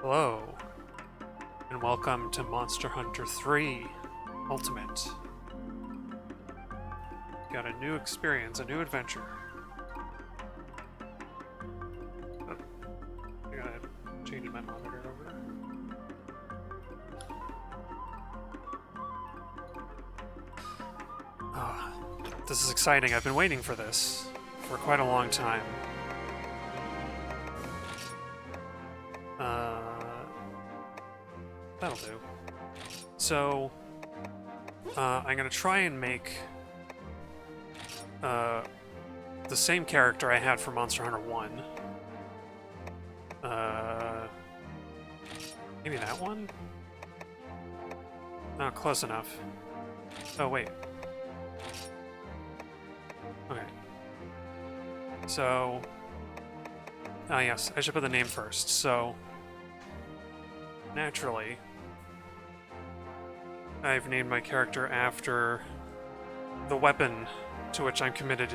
Hello, and welcome to Monster Hunter 3 Ultimate. Got a new experience, a new adventure. Oh, I gotta change my monitor over. Ah, this is exciting. I've been waiting for this for quite a long time. That'll do. So, I'm gonna try and make the same character I had for Monster Hunter 1. Maybe that one? Oh, close enough. Oh, wait. Okay. So... yes, I should put the name first. So, naturally, I've named my character after the weapon to which I'm committed.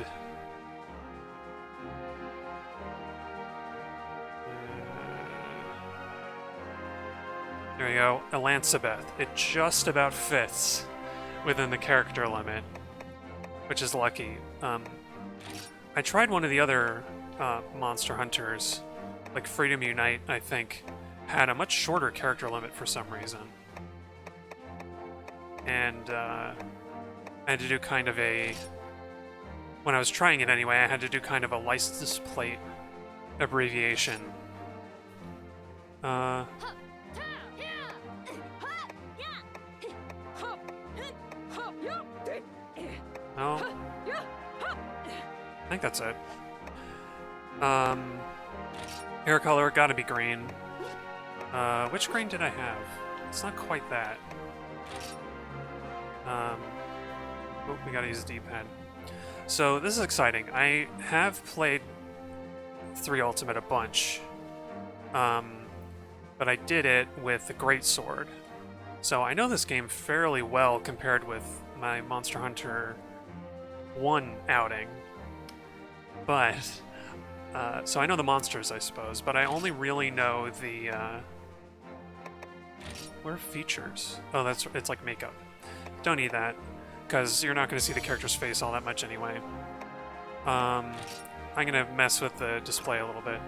There we go, Elizabeth. It just about fits within the character limit, which is lucky. I tried one of the other Monster Hunters, like Freedom Unite, I think, had a much shorter character limit for some reason. And I had to do kind of a... When I was trying it anyway, I had to do kind of a license plate abbreviation. Oh. I think that's it. Hair color, gotta be green. Which green did I have? It's not quite that. Oh, we gotta use the D-pad. So, this is exciting. I have played 3 Ultimate a bunch. But I did it with the Greatsword. So, I know this game fairly well compared with my Monster Hunter 1 outing. But... so I know the monsters, I suppose, but I only really know the, what are features? Oh, it's like makeup. Don't need that, because you're not going to see the character's face all that much anyway. I'm going to mess with the display a little bit.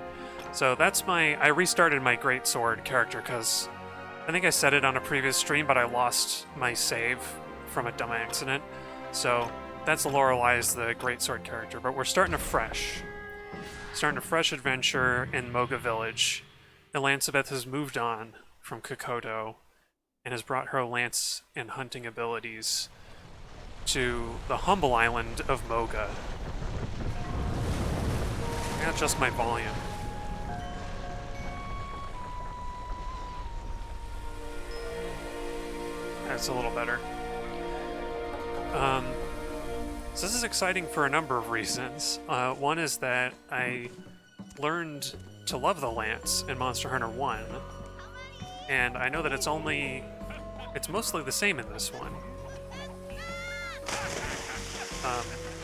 So that's I restarted my Greatsword character, because I think I said it on a previous stream, but I lost my save from a dumb accident. So that's Lorelei as the Greatsword character, but we're starting afresh. Starting a fresh adventure in Moga Village. Elizabeth has moved on from Kokoto and has brought her lance and hunting abilities to the humble island of Moga. I got just my volume. That's a little better. So this is exciting for a number of reasons. One is that I learned to love the lance in Monster Hunter 1, and I know that it's mostly the same in this one.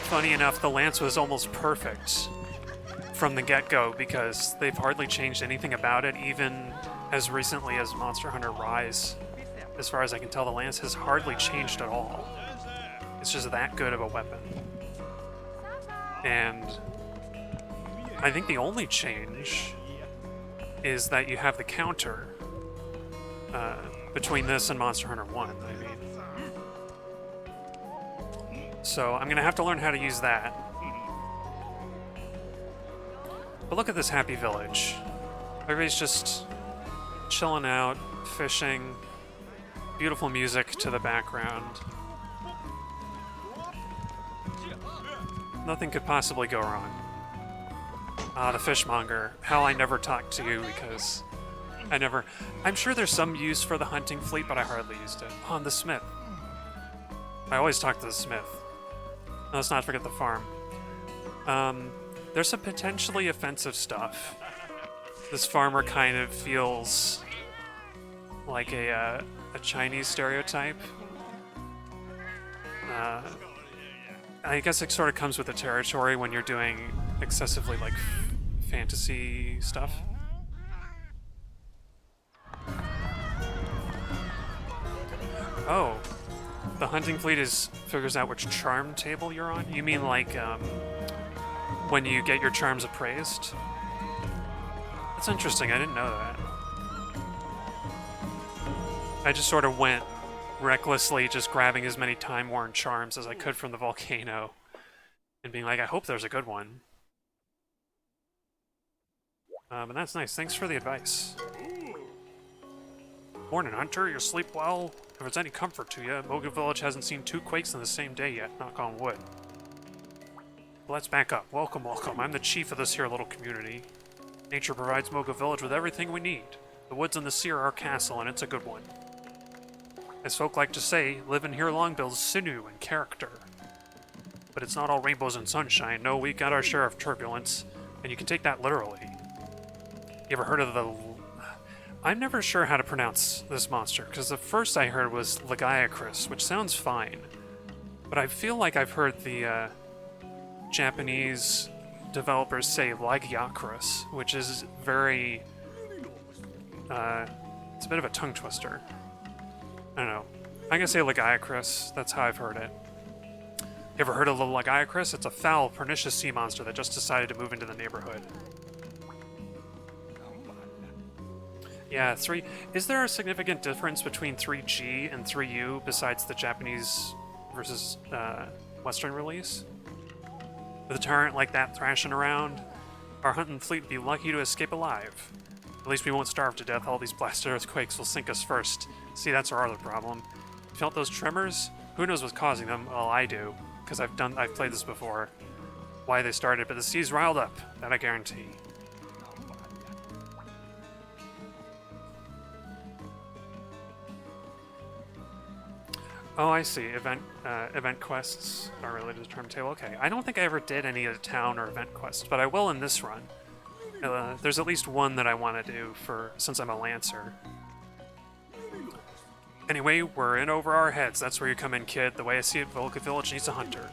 Funny enough, the lance was almost perfect from the get-go because they've hardly changed anything about it, even as recently as Monster Hunter Rise. As far as I can tell, the lance has hardly changed at all. It's just that good of a weapon. And I think the only change is that you have the counter between this and Monster Hunter 1, I mean. So I'm going to have to learn how to use that. But look at this happy village. Everybody's just chilling out, fishing, beautiful music to the background. Nothing could possibly go wrong. The fishmonger. Hell, I never talked to you because I'm sure there's some use for the hunting fleet, but I hardly used it. Oh, and the smith. I always talk to the smith. Let's not forget the farm. There's some potentially offensive stuff. This farmer kind of feels like a Chinese stereotype. I guess it sort of comes with the territory when you're doing excessively, like, fantasy stuff. hunting fleet figures out which charm table you're on? You mean like when you get your charms appraised? That's interesting, I didn't know that. I just sort of went recklessly just grabbing as many time-worn charms as I could from the volcano and being like, I hope there's a good one. But that's nice. Thanks for the advice. Morning, Hunter. You sleep well? If it's any comfort to you, Moga Village hasn't seen 2 quakes in the same day yet. Knock on wood. Let's back up. Welcome, welcome. I'm the chief of this here little community. Nature provides Moga Village with everything we need. The woods and the sea are our castle, and it's a good one. As folk like to say, living here long builds sinew and character. But it's not all rainbows and sunshine. No, we got our share of turbulence, and you can take that literally. You ever heard of the... I'm never sure how to pronounce this monster, because the first I heard was Lagiacris, which sounds fine. But I feel like I've heard the Japanese developers say Lagiacris, which is very... it's a bit of a tongue twister. I don't know. I'm gonna say Lagiacris, that's how I've heard it. You ever heard of the Lagiacris? It's a foul, pernicious sea monster that just decided to move into the neighborhood. Yeah, 3... Is there a significant difference between 3G and 3U besides the Japanese versus Western release? With a tyrant like that thrashing around, our hunting fleet would be lucky to escape alive. At least we won't starve to death. All these blasted earthquakes will sink us first. See, that's our other problem. You felt those tremors? Who knows what's causing them? Well, I do, because I've played this before. Why they started, but the sea's riled up. That I guarantee. Oh, I see. Event quests are related to Charm Table. Okay, I don't think I ever did any of the town or event quests, but I will in this run. There's at least one that I want to do since I'm a Lancer. Anyway, we're in over our heads. That's where you come in, kid. The way I see it, Volca Village needs a hunter.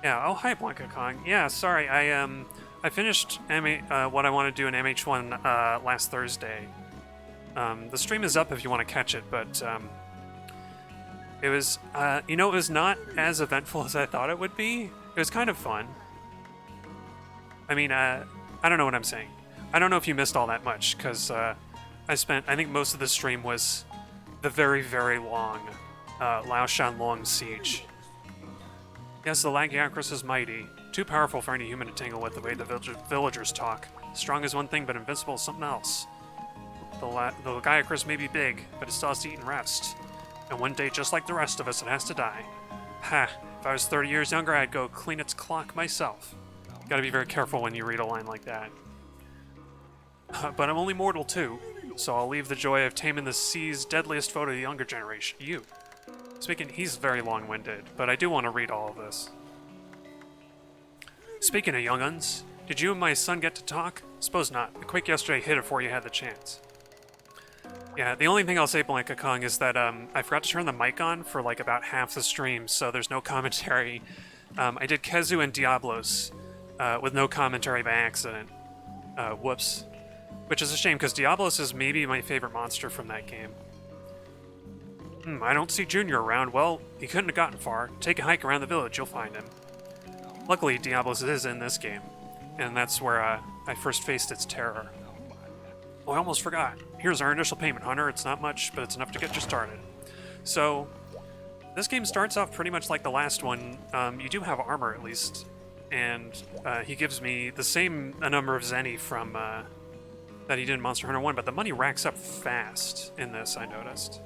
Yeah. Oh, hi, Blanca Kong. Yeah. Sorry, I finished what I want to do in MH1 last Thursday. The stream is up if you want to catch it, but it was, it was not as eventful as I thought it would be. It was kind of fun. I mean, I don't know what I'm saying. I don't know if you missed all that much, because I think most of the stream was the very, very long Lao Shanlong siege. Yes, the Lagiacris is mighty. Too powerful for any human to tangle with the way the villagers talk. Strong is one thing, but invincible is something else. The Lagiacris may be big, but it still has to eat and rest. And one day, just like the rest of us, it has to die. Ha! If I was 30 years younger, I'd go clean its clock myself. Gotta be very careful when you read a line like that. But I'm only mortal too, so I'll leave the joy of taming the sea's deadliest foe to the younger generation, you. Speaking, he's very long-winded, but I do want to read all of this. Speaking of young uns, did you and my son get to talk? Suppose not. The quake yesterday hit before you had the chance. Yeah, the only thing I'll say, Blanca Kong, is that I forgot to turn the mic on for like about half the stream, so there's no commentary. I did Kezu and Diablos with no commentary by accident. Whoops. Which is a shame, because Diablos is maybe my favorite monster from that game. I don't see Junior around. Well, he couldn't have gotten far. Take a hike around the village, you'll find him. Luckily, Diablos is in this game, and that's where I first faced its terror. Oh, I almost forgot. Here's our initial payment, Hunter. It's not much, but it's enough to get you started. So, this game starts off pretty much like the last one. You do have armor, at least, and he gives me the same number of Zenny from that he did in Monster Hunter 1, but the money racks up fast in this, I noticed.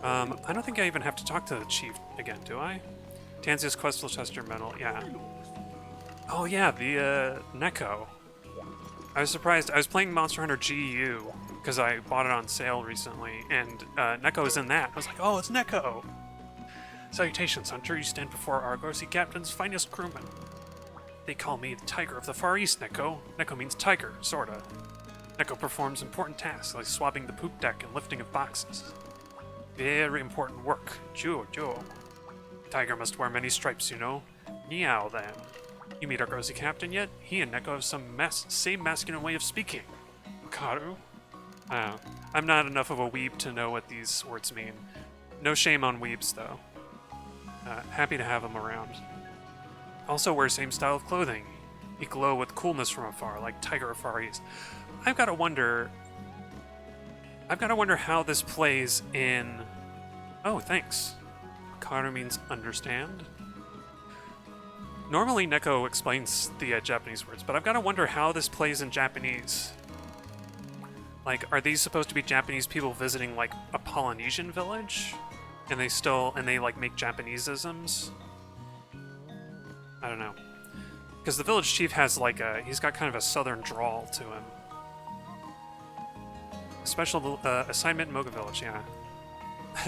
I don't think I even have to talk to the chief again, do I? Tanzia's quest will test your mental, yeah. Oh yeah, the Neko. I was surprised. I was playing Monster Hunter GU because I bought it on sale recently, and Neko is in that. I was like, oh, it's Neko! Salutations, Hunter. You stand before our Argosy Captain's finest crewman. They call me the Tiger of the Far East, Neko. Neko means tiger, sorta. Neko performs important tasks like swabbing the poop deck and lifting of boxes. Very important work. Joe. Tiger must wear many stripes, you know. Meow, then. You meet our Argosy Captain yet? He and Neko have some same masculine way of speaking. Wakaru? I'm not enough of a weeb to know what these words mean. No shame on weebs, though. Happy to have them around. Also wear same style of clothing. You glow with coolness from afar, like Tiger Afaris. I've got to wonder how this plays in... Oh, thanks. Karu means understand. Normally Neko explains the Japanese words, but I've got to wonder how this plays in Japanese. Like, are these supposed to be Japanese people visiting, like, a Polynesian village? And they like, make Japaneseisms? I don't know. Because the village chief has, like, he's got kind of a southern drawl to him. A special assignment in Moga Village, yeah.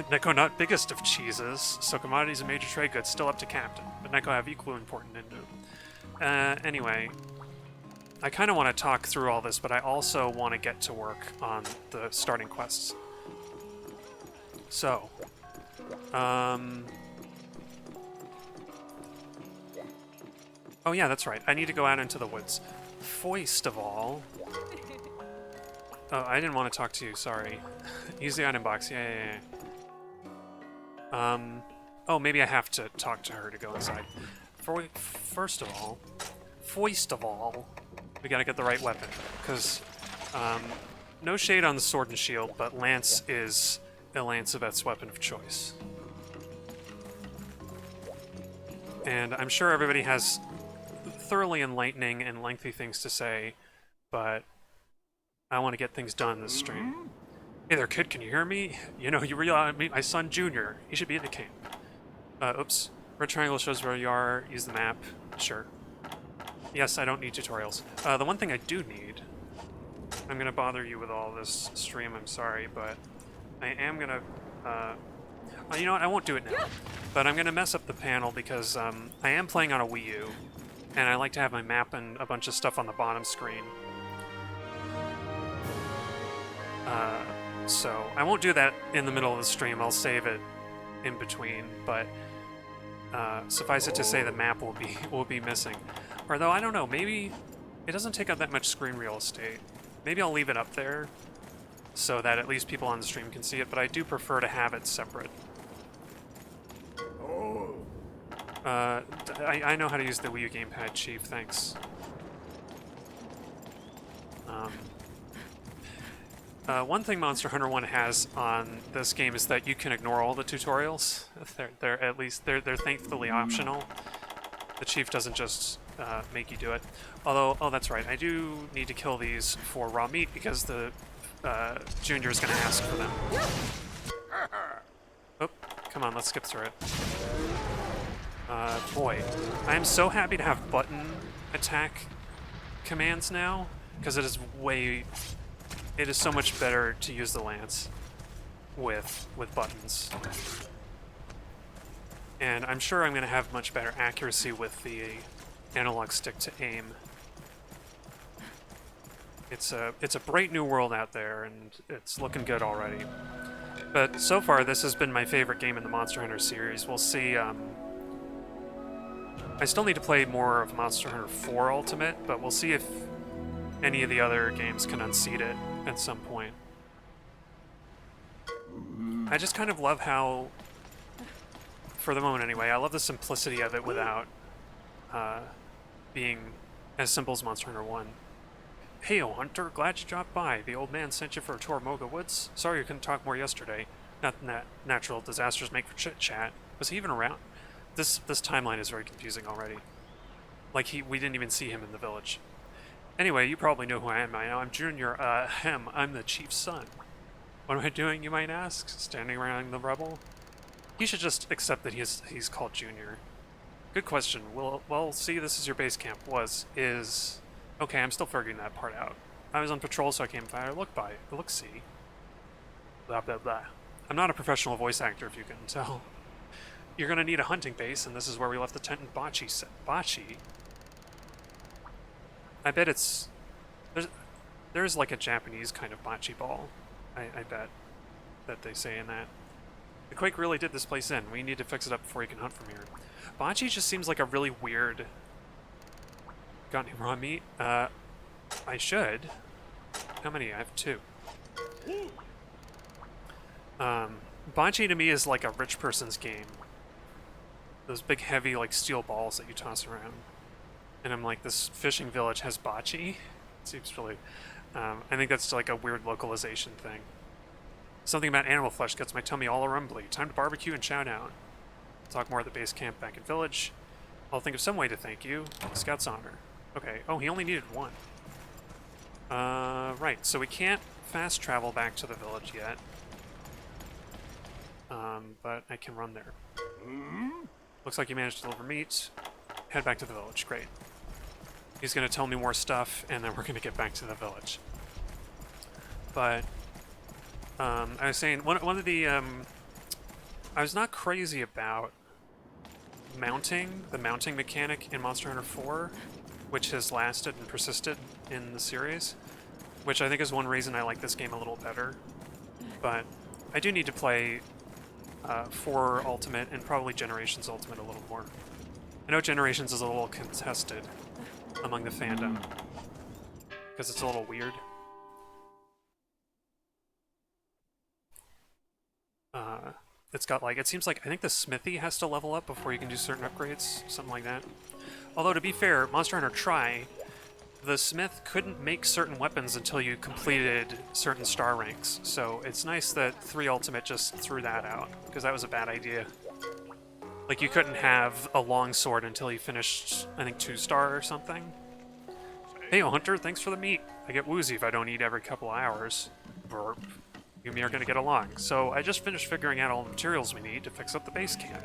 Neko not biggest of cheeses, so commodities and major trade goods still up to captain. But Neko have equally important into. Anyway, I kind of want to talk through all this, but I also want to get to work on the starting quests. So, oh yeah, that's right. I need to go out into the woods. First of all... Oh, I didn't want to talk to you, sorry. Use the item box, yeah. Oh, maybe I have to talk to her to go inside. First of all, we gotta get the right weapon. Because, no shade on the sword and shield, but Lance is Elizabeth's weapon of choice. And I'm sure everybody has thoroughly enlightening and lengthy things to say, but I want to get things done this stream. Hey there, kid, can you hear me? You know, you realize my son Junior. He should be at the camp. Oops. Red triangle shows where you are. Use the map. Sure. Yes, I don't need tutorials. The one thing I do need... I'm gonna bother you with all this stream, I'm sorry, but... I am gonna... you know what, I won't do it now. But I'm gonna mess up the panel because, I am playing on a Wii U. And I like to have my map and a bunch of stuff on the bottom screen. So I won't do that in the middle of the stream, I'll save it in between, but suffice it to say the map will be missing. Or though, I don't know, maybe it doesn't take up that much screen real estate. Maybe I'll leave it up there so that at least people on the stream can see it, but I do prefer to have it separate. I know how to use the Wii U gamepad, Chief, thanks. One thing Monster Hunter 1 has on this game is that you can ignore all the tutorials. They're thankfully optional. The Chief doesn't just make you do it. Although, oh, that's right, I do need to kill these for raw meat because the Junior is going to ask for them. Oh, come on, let's skip through it. Boy, I am so happy to have button attack commands now, because it is so much better to use the lance with buttons. And I'm sure I'm going to have much better accuracy with the analog stick to aim. It's a bright new world out there, and it's looking good already. But so far, this has been my favorite game in the Monster Hunter series. We'll see. I still need to play more of Monster Hunter 4 Ultimate, but we'll see if any of the other games can unseat it at some point. I just kind of love how, for the moment anyway, I love the simplicity of it without being as simple as Monster Hunter 1. Hey, Hunter, glad you dropped by. The old man sent you for a tour of Moga Woods. Sorry you couldn't talk more yesterday. Not that natural disasters make for chit-chat. Was he even around? This timeline is very confusing already. Like, we didn't even see him in the village. Anyway, you probably know who I am by now. I'm Junior, I'm the chief's son. What am I doing, you might ask? Standing around the rubble? He should just accept that he's called Junior. Good question. Well, see, this is your base camp. Is... Okay, I'm still figuring that part out. I was on patrol, so I came by. Look-see. Blah, blah, blah. I'm not a professional voice actor, if you can tell. You're gonna need a hunting base, and this is where we left the tent in Bocce set. Bocce? I bet it's... There's like a Japanese kind of bocce ball. I bet that they say in that. The quake really did this place in. We need to fix it up before you can hunt from here. Bocce just seems like a really weird... Got any raw meat? I should. How many? I have 2. Bocce to me is like a rich person's game. Those big, heavy, like, steel balls that you toss around. And I'm like, this fishing village has bocce? It seems really... I think that's like a weird localization thing. Something about animal flesh gets my tummy all rumbly. Time to barbecue and chow down. Talk more at the base camp back in village. I'll think of some way to thank you. Scout's honor. Okay. Oh, he only needed one. Right. So we can't fast travel back to the village yet. But I can run there. Looks like you managed to deliver meat. Head back to the village. Great. He's going to tell me more stuff, and then we're going to get back to the village. But I was saying, one of the... I was not crazy about the mounting mechanic in Monster Hunter 4, which has lasted and persisted in the series, which I think is one reason I like this game a little better. But I do need to play 4 Ultimate and probably Generations Ultimate a little more. I know Generations is a little contested among the fandom, because it's a little weird. It's got like, it seems like, I think the smithy has to level up before you can do certain upgrades, something like that. Although to be fair, Monster Hunter Tri, the smith couldn't make certain weapons until you completed certain star ranks, so it's nice that 3 Ultimate just threw that out, because that was a bad idea. Like, you couldn't have a longsword until you finished, I think, 2-star or something. Hey, Hunter, thanks for the meat. I get woozy if I don't eat every couple of hours. Burp. You and me are going to get along. So I just finished figuring out all the materials we need to fix up the base camp.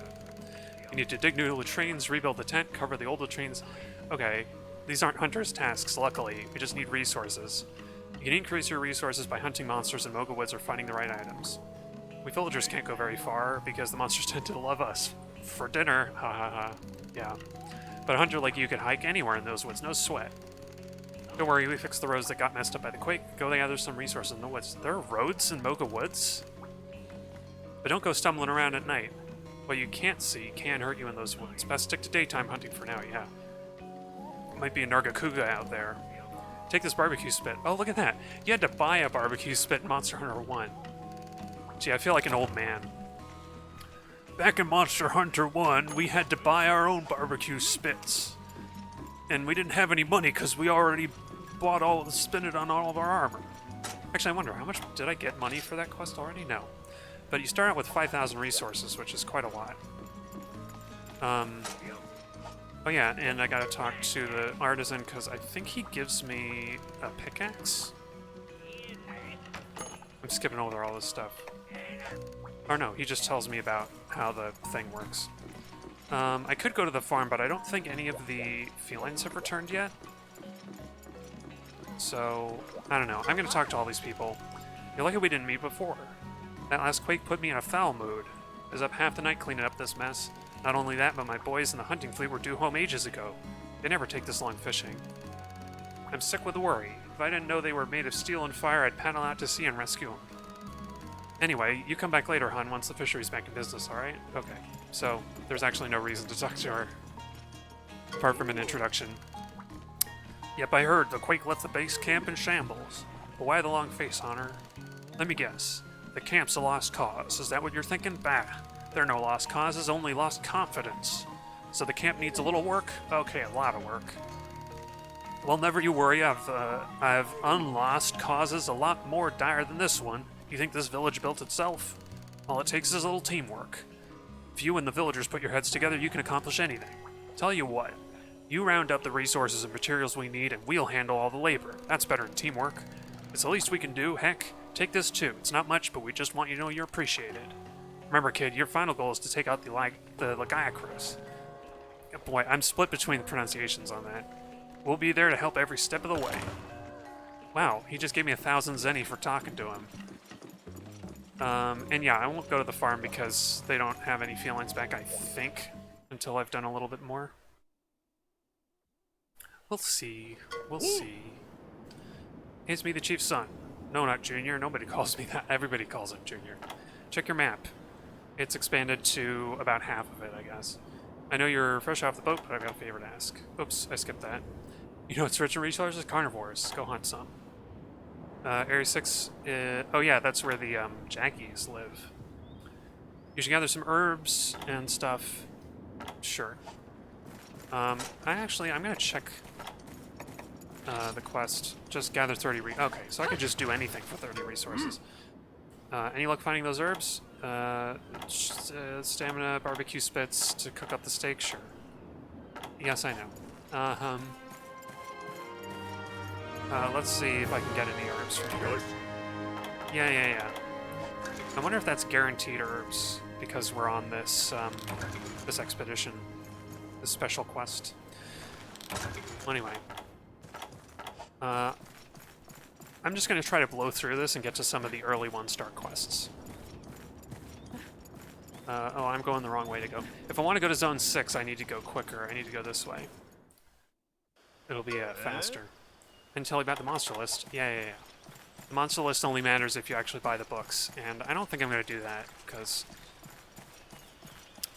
You need to dig new latrines, rebuild the tent, cover the old latrines. Okay, these aren't Hunter's tasks, luckily. We just need resources. You can increase your resources by hunting monsters in Moga Woods or finding the right items. We villagers can't go very far because the monsters tend to love us. For dinner, ha ha ha. Yeah. But a hunter like you could hike anywhere in those woods, no sweat. Don't worry, we fixed the roads that got messed up by the quake. Go gather some resources in the woods. There are roads in Moga Woods? But don't go stumbling around at night. What you can't see can hurt you in those woods. Best stick to daytime hunting for now, yeah. Might be a Nargacuga out there. Take this barbecue spit. Oh, look at that. You had to buy a barbecue spit in Monster Hunter 1. Gee, I feel like an old man. Back in Monster Hunter 1, we had to buy our own barbecue spits. And we didn't have any money because we already bought spent it on all of our armor. Actually, I wonder, how much did I get money for that quest already? No. But you start out with 5,000 resources, which is quite a lot. Oh yeah, and I gotta talk to the artisan because I think he gives me a pickaxe. I'm skipping over all this stuff. Or no, he just tells me about how the thing works. I could go to the farm, but I don't think any of the felines have returned yet. So, I don't know. I'm going to talk to all these people. You're lucky we didn't meet before. That last quake put me in a foul mood. I was up half the night cleaning up this mess. Not only that, but my boys in the hunting fleet were due home ages ago. They never take this long fishing. I'm sick with worry. If I didn't know they were made of steel and fire, I'd paddle out to sea and rescue them. Anyway, you come back later, hon, once the fishery's back in business, alright? Okay. So, there's actually no reason to talk to her. Apart from an introduction. Yep, I heard. The quake left the base camp in shambles. But why the long face, Honor? Let me guess. The camp's a lost cause. Is that what you're thinking? Bah. There are no lost causes, only lost confidence. So the camp needs a little work? Okay, a lot of work. Well, never you worry. I've unlost causes a lot more dire than this one. You think this village built itself? All it takes is a little teamwork. If you and the villagers put your heads together, you can accomplish anything. Tell you what, you round up the resources and materials we need, and we'll handle all the labor. That's better than teamwork. It's the least we can do. Heck, take this too. It's not much, but we just want you to know you're appreciated. Remember, kid, your final goal is to take out the Lagiacrus. Boy, I'm split between the pronunciations on that. We'll be there to help every step of the way. Wow, he just gave me 1,000 zenny for talking to him. And yeah, I won't go to the farm because they don't have any felines back, I think, until I've done a little bit more. We'll see. We'll see. Hey, it's me, the chief's son. No, not Junior. Nobody calls me that. Everybody calls him Junior. Check your map. It's expanded to about half of it, I guess. I know you're fresh off the boat, but I've got a favor to ask. Oops, I skipped that. You know what's rich in resources? Carnivores. Go hunt some. Area 6, oh yeah, that's where the Jaggis live. You should gather some herbs and stuff. Sure. I'm gonna check the quest. Just gather 30 okay, so I could just do anything for 30 resources. Any luck finding those herbs? Stamina, barbecue spits to cook up the steak? Sure. Yes, I know. Let's see if I can get any herbs from here. Yeah. I wonder if that's guaranteed herbs, because we're on this, this expedition. This special quest. Well, anyway. I'm just gonna try to blow through this and get to some of the early 1-star quests. Oh, I'm going the wrong way to go. If I want to go to Zone 6, I need to go quicker. I need to go this way. It'll be faster. And tell you about the monster list. Yeah. The monster list only matters if you actually buy the books, and I don't think I'm going to do that, because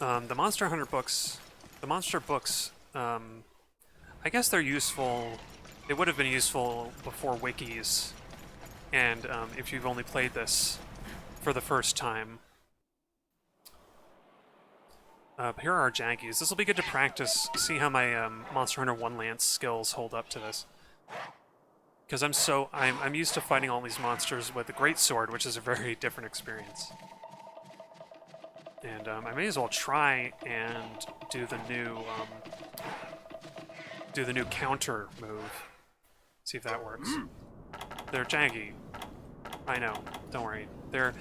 the Monster Hunter books, the monster books, I guess they're useful. They would have been useful before wikis, and if you've only played this for the first time. Here are our Jaggies. This will be good to practice, see how my Monster Hunter 1 Lance skills hold up to this. Because I'm used to fighting all these monsters with a greatsword, which is a very different experience. And I may as well try and do the new counter move. See if that works. They're Jaggi. I know. Don't worry. They're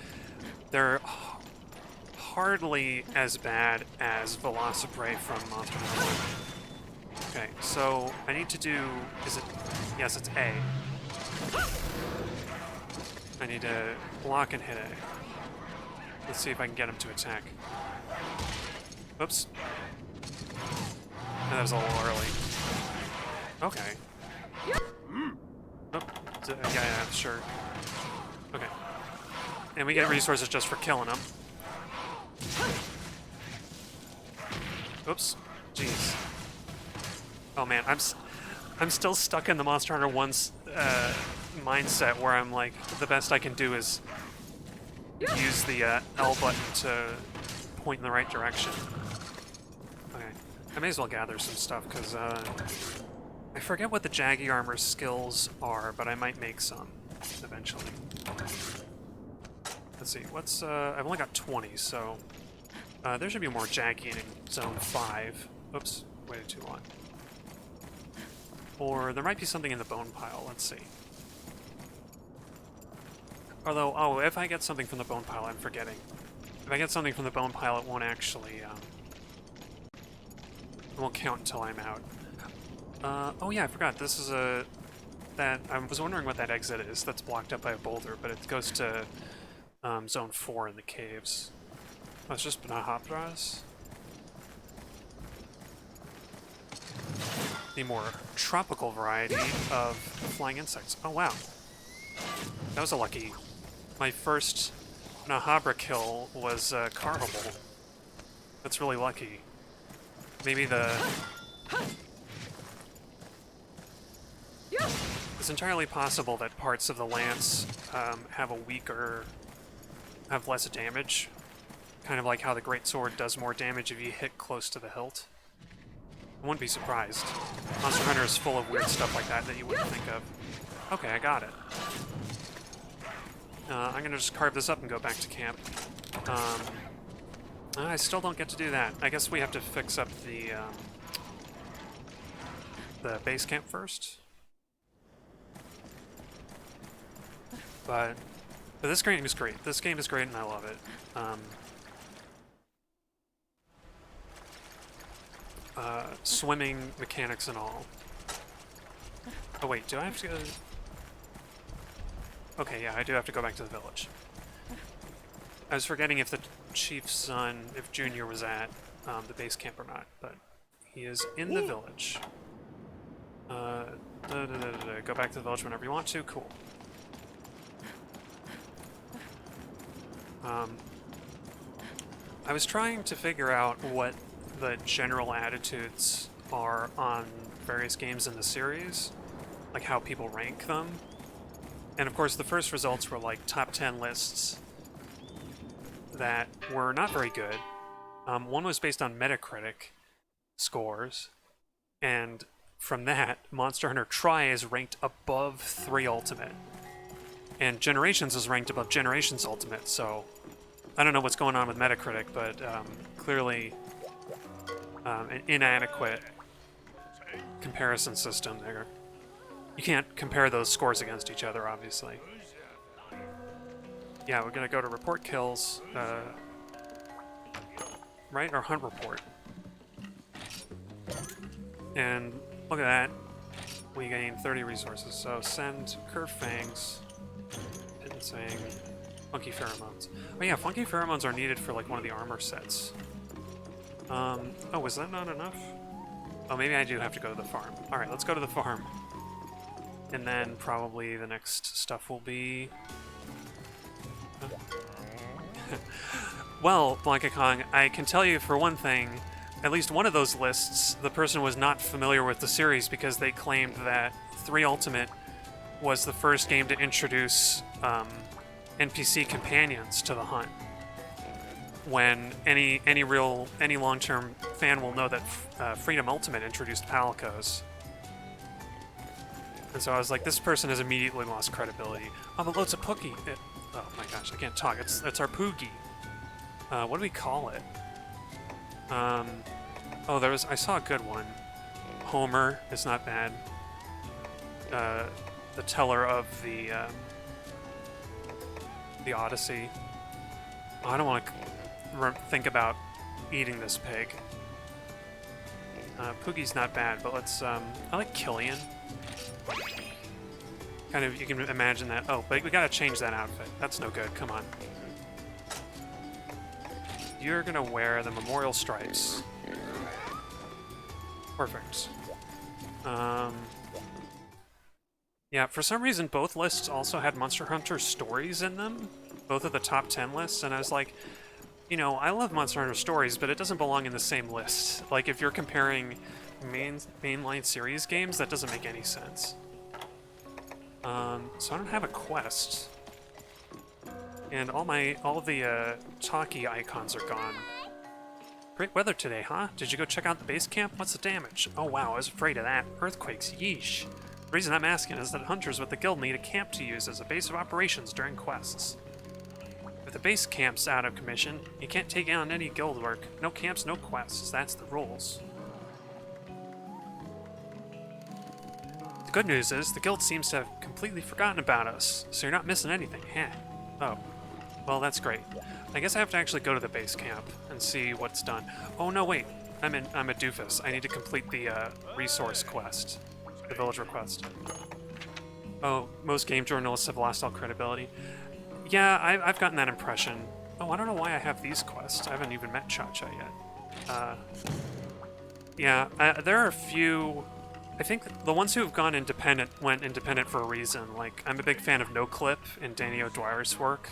hardly as bad as Velociprey from Monster Hunter 1. Okay, so I need to do... Is it... Yes, it's A. I need to block and hit A. Let's see if I can get him to attack. Oops. That was a little early. Okay. Oh, yeah, sure. Okay. And we get resources just for killing him. Oops. Jeez. Oh man, I'm still stuck in the Monster Hunter 1's mindset where I'm like, the best I can do is use the L button to point in the right direction. Okay, I may as well gather some stuff, because I forget what the Jaggi armor skills are, but I might make some eventually. Let's see, what's, I've only got 20, so there should be more Jaggi in Zone 5. Oops, waited too long. Or there might be something in the bone pile, let's see. Although, oh, if I get something from the bone pile, I'm forgetting. If I get something from the bone pile, it won't actually, it won't count until I'm out. Oh yeah, I forgot, this is I was wondering what that exit is that's blocked up by a boulder, but it goes to, Zone 4 in the caves. Oh, it's just Banahapras? The more tropical variety of flying insects. Oh wow. That was a lucky. My first Nahabra kill was carvable. That's really lucky. Maybe it's entirely possible that parts of the lance have less damage. Kind of like how the greatsword does more damage if you hit close to the hilt. I wouldn't be surprised. Monster Hunter is full of weird stuff like that you wouldn't think of. Okay, I got it. I'm gonna just carve this up and go back to camp. I still don't get to do that. I guess we have to fix up the base camp first. But this game is great. This game is great and I love it. Swimming mechanics and all. Oh wait, do I have to go... Okay, yeah, I do have to go back to the village. I was forgetting if the chief's son, if Junior was at the base camp or not, but he is in the village. Go back to the village whenever you want to, cool. I was trying to figure out what the general attitudes are on various games in the series, like how people rank them. And of course the first results were like top 10 lists. that were not very good. One was based on Metacritic scores, and from that, Monster Hunter Tri is ranked above 3 Ultimate. And Generations is ranked above Generations Ultimate, so I don't know what's going on with Metacritic, but clearly an inadequate comparison system there. You can't compare those scores against each other, obviously. Yeah, we're gonna go to report kills, right? Or hunt report. And look at that. We gain 30 resources. So send curved fangs. Hidden saying funky pheromones. Oh yeah, funky pheromones are needed for like one of the armor sets. Oh, was that not enough? Oh, maybe I do have to go to the farm. Alright, let's go to the farm. And then probably the next stuff will be... Well, Blanca Kong, I can tell you for one thing, at least one of those lists, the person was not familiar with the series because they claimed that 3 Ultimate was the first game to introduce NPC companions to the hunt. When any long-term fan will know that Freedom Ultimate introduced Palicos. And so I was like, this person has immediately lost credibility. Oh, but loads of Pookie. Oh my gosh, I can't talk. It's our Poogie. What do we call it? Oh, I saw a good one. Homer is not bad. The teller of the Odyssey. Oh, I don't want to think about eating this pig. Poogie's not bad, but let's, I like Killian. Kind of, you can imagine that. Oh, but we gotta change that outfit. That's no good, come on. You're gonna wear the memorial stripes. Perfect. Yeah, for some reason both lists also had Monster Hunter stories in them. Both of the top 10 lists, and I was like, you know, I love Monster Hunter stories, but it doesn't belong in the same list. Like, if you're comparing mainline series games, that doesn't make any sense. So I don't have a quest. And all of the talkie icons are gone. Great weather today, huh? Did you go check out the base camp? What's the damage? Oh wow, I was afraid of that. Earthquakes, yeesh. The reason I'm asking is that hunters with the guild need a camp to use as a base of operations during quests. If the base camp's out of commission, you can't take on any guild work. No camps, no quests. That's the rules. The good news is, the guild seems to have completely forgotten about us, so you're not missing anything, heh. Oh. Well, that's great. I guess I have to actually go to the base camp and see what's done. Oh no, wait. I'm a doofus. I need to complete the resource quest. The village request. Oh, most game journalists have lost all credibility. Yeah, I've gotten that impression. Oh, I don't know why I have these quests. I haven't even met Cha-Cha yet. Yeah, there are a few... I think the ones who have gone independent went independent for a reason. Like, I'm a big fan of NoClip and Danny O'Dwyer's work.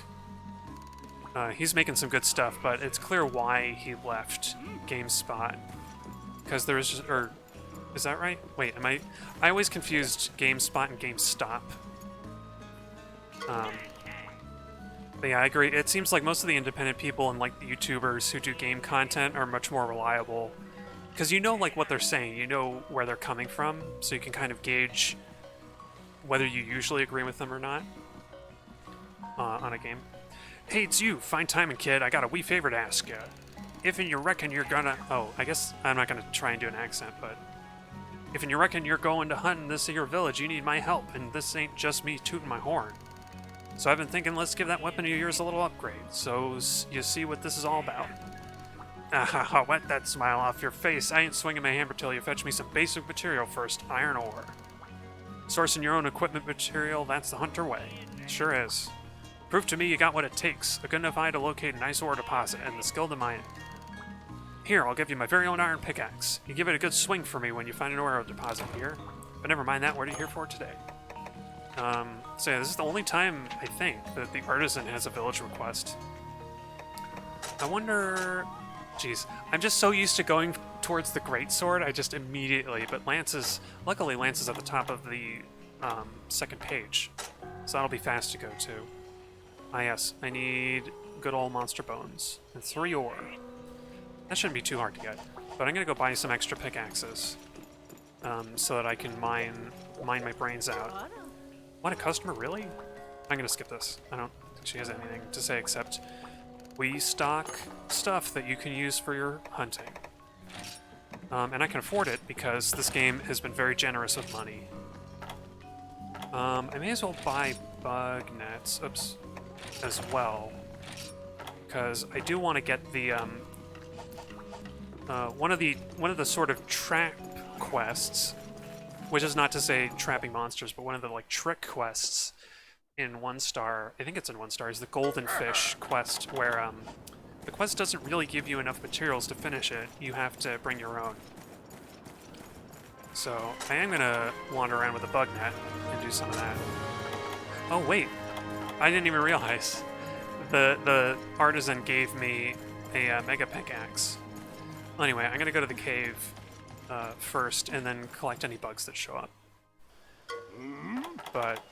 He's making some good stuff, but it's clear why he left GameSpot. Because there was just... Or, is that right? Wait, am I always confused GameSpot and GameStop. But yeah, I agree. It seems like most of the independent people and like the YouTubers who do game content are much more reliable. Because you know like what they're saying, you know where they're coming from, so you can kind of gauge whether you usually agree with them or not on a game. Hey, it's you, Fine Timing Kid. I got a wee favor to ask you. If and you reckon you're gonna... Oh, I guess I'm not gonna try and do an accent, but... If and you reckon you're going to hunt in this here village, you need my help, and this ain't just me tooting my horn. So I've been thinking let's give that weapon of yours a little upgrade, so you see what this is all about. Ah, wet that smile off your face. I ain't swinging my hammer till you fetch me some basic material first, iron ore. Sourcing your own equipment material, that's the hunter way. Sure is. Prove to me you got what it takes, a good enough eye to locate a nice ore deposit, and the skill to mine it. Here, I'll give you my very own iron pickaxe. You give it a good swing for me when you find an ore deposit here. But never mind that, what are you here for today? So yeah, this is the only time, I think, that the artisan has a village request. I wonder... Jeez, I'm just so used to going towards the greatsword, I just immediately... But Lance is... Luckily, Lance is at the top of the second page. So that'll be fast to go to. Ah yes, I need good old monster bones, and 3 ore. That shouldn't be too hard to get. But I'm gonna go buy some extra pickaxes, so that I can mine my brains out. What, a customer, really? I'm gonna skip this. I don't think she has anything to say except we stock stuff that you can use for your hunting. And I can afford it because this game has been very generous with money. I may as well buy bug nets, oops, as well, because I do want to get the one of the sort of trap quests, which is not to say trapping monsters, but one of the like trick quests in 1 star. I think it's in 1 star. Is the golden fish quest, where the quest doesn't really give you enough materials to finish it. You have to bring your own. So I am gonna wander around with a bug net and do some of that. Oh wait, I didn't even realize the artisan gave me a mega pickaxe. Well, anyway, I'm gonna go to the cave first and then collect any bugs that show up. But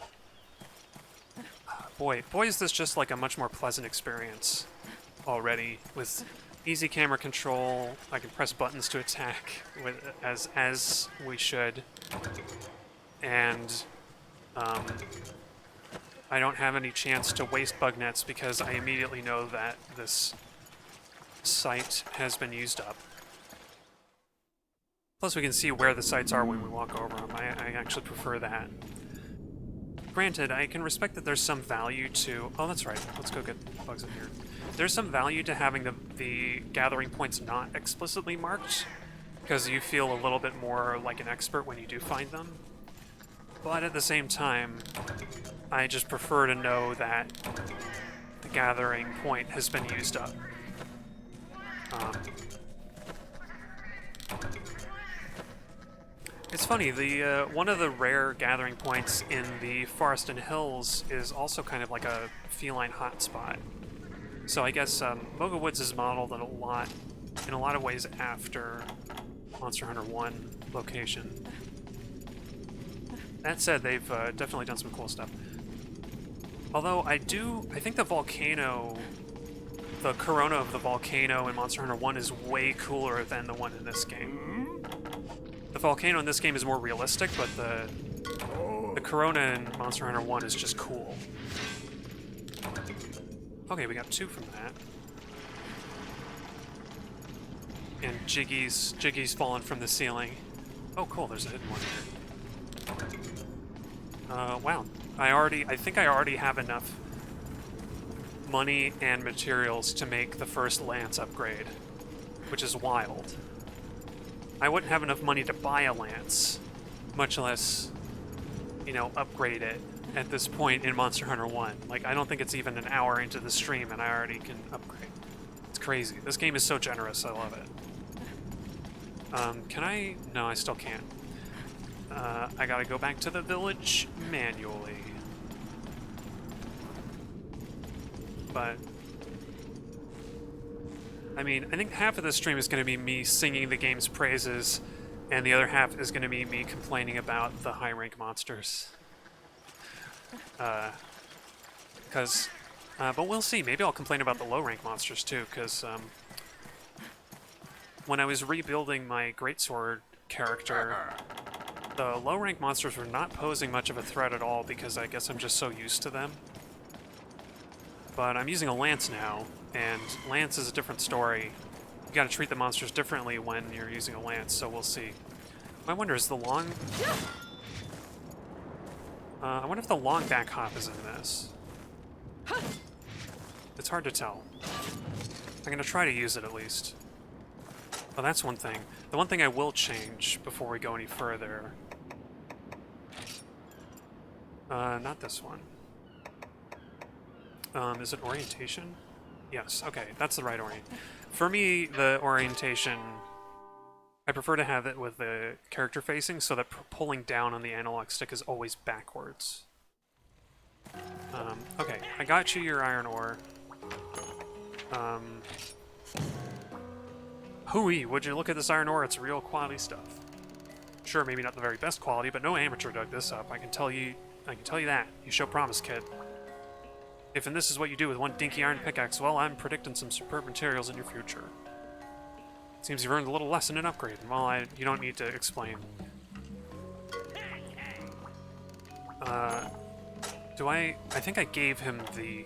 boy, is this just like a much more pleasant experience already with easy camera control. I can press buttons to attack as we should, and I don't have any chance to waste bug nets because I immediately know that this site has been used up. Plus we can see where the sites are when we walk over them. I actually prefer that. Granted, I can respect that there's some value to... Oh, that's right. Let's go get bugs in here. There's some value to having the gathering points not explicitly marked, because you feel a little bit more like an expert when you do find them. But at the same time, I just prefer to know that the gathering point has been used up. It's funny, the one of the rare gathering points in the Forest and Hills is also kind of like a feline hotspot. So I guess Moga Woods is modeled in a lot of ways after Monster Hunter 1 location. That said, they've definitely done some cool stuff. Although I think the volcano, the corona of the volcano in Monster Hunter 1 is way cooler than the one in this game. The volcano in this game is more realistic, but the corona in Monster Hunter 1 is just cool. Okay, we got 2 from that. And Jaggi's fallen from the ceiling. Oh cool, there's a hidden one here. Wow. I think I already have enough money and materials to make the first lance upgrade, which is wild. I wouldn't have enough money to buy a lance, much less, you know, upgrade it at this point in Monster Hunter 1. Like, I don't think it's even an hour into the stream and I already can upgrade. It's crazy. This game is so generous, I love it. Can I? No, I still can't. I gotta go back to the village manually. But I mean, I think half of this stream is going to be me singing the game's praises, and the other half is going to be me complaining about the high-rank monsters. But we'll see. Maybe I'll complain about the low-rank monsters too, because when I was rebuilding my greatsword character, the low-rank monsters were not posing much of a threat at all, because I guess I'm just so used to them. But I'm using a lance now, and lance is a different story. You gotta treat the monsters differently when you're using a lance, so we'll see. I wonder, is the long... I wonder if the long back hop is in this. It's hard to tell. I'm gonna try to use it at least. Oh, that's one thing. The one thing I will change before we go any further... not this one. Is it orientation? Yes, okay, that's the right orient. For me, the orientation, I prefer to have it with the character facing so that pulling down on the analog stick is always backwards. Okay, I got you your iron ore. Hooey, would you look at this iron ore? It's real quality stuff. Sure, maybe not the very best quality, but no amateur dug this up. I can tell you that. You show promise, kid. If and this is what you do with one dinky iron pickaxe, well, I'm predicting some superb materials in your future. Seems you've earned a little lesson in upgrading. Well, you don't need to explain. I think I gave him the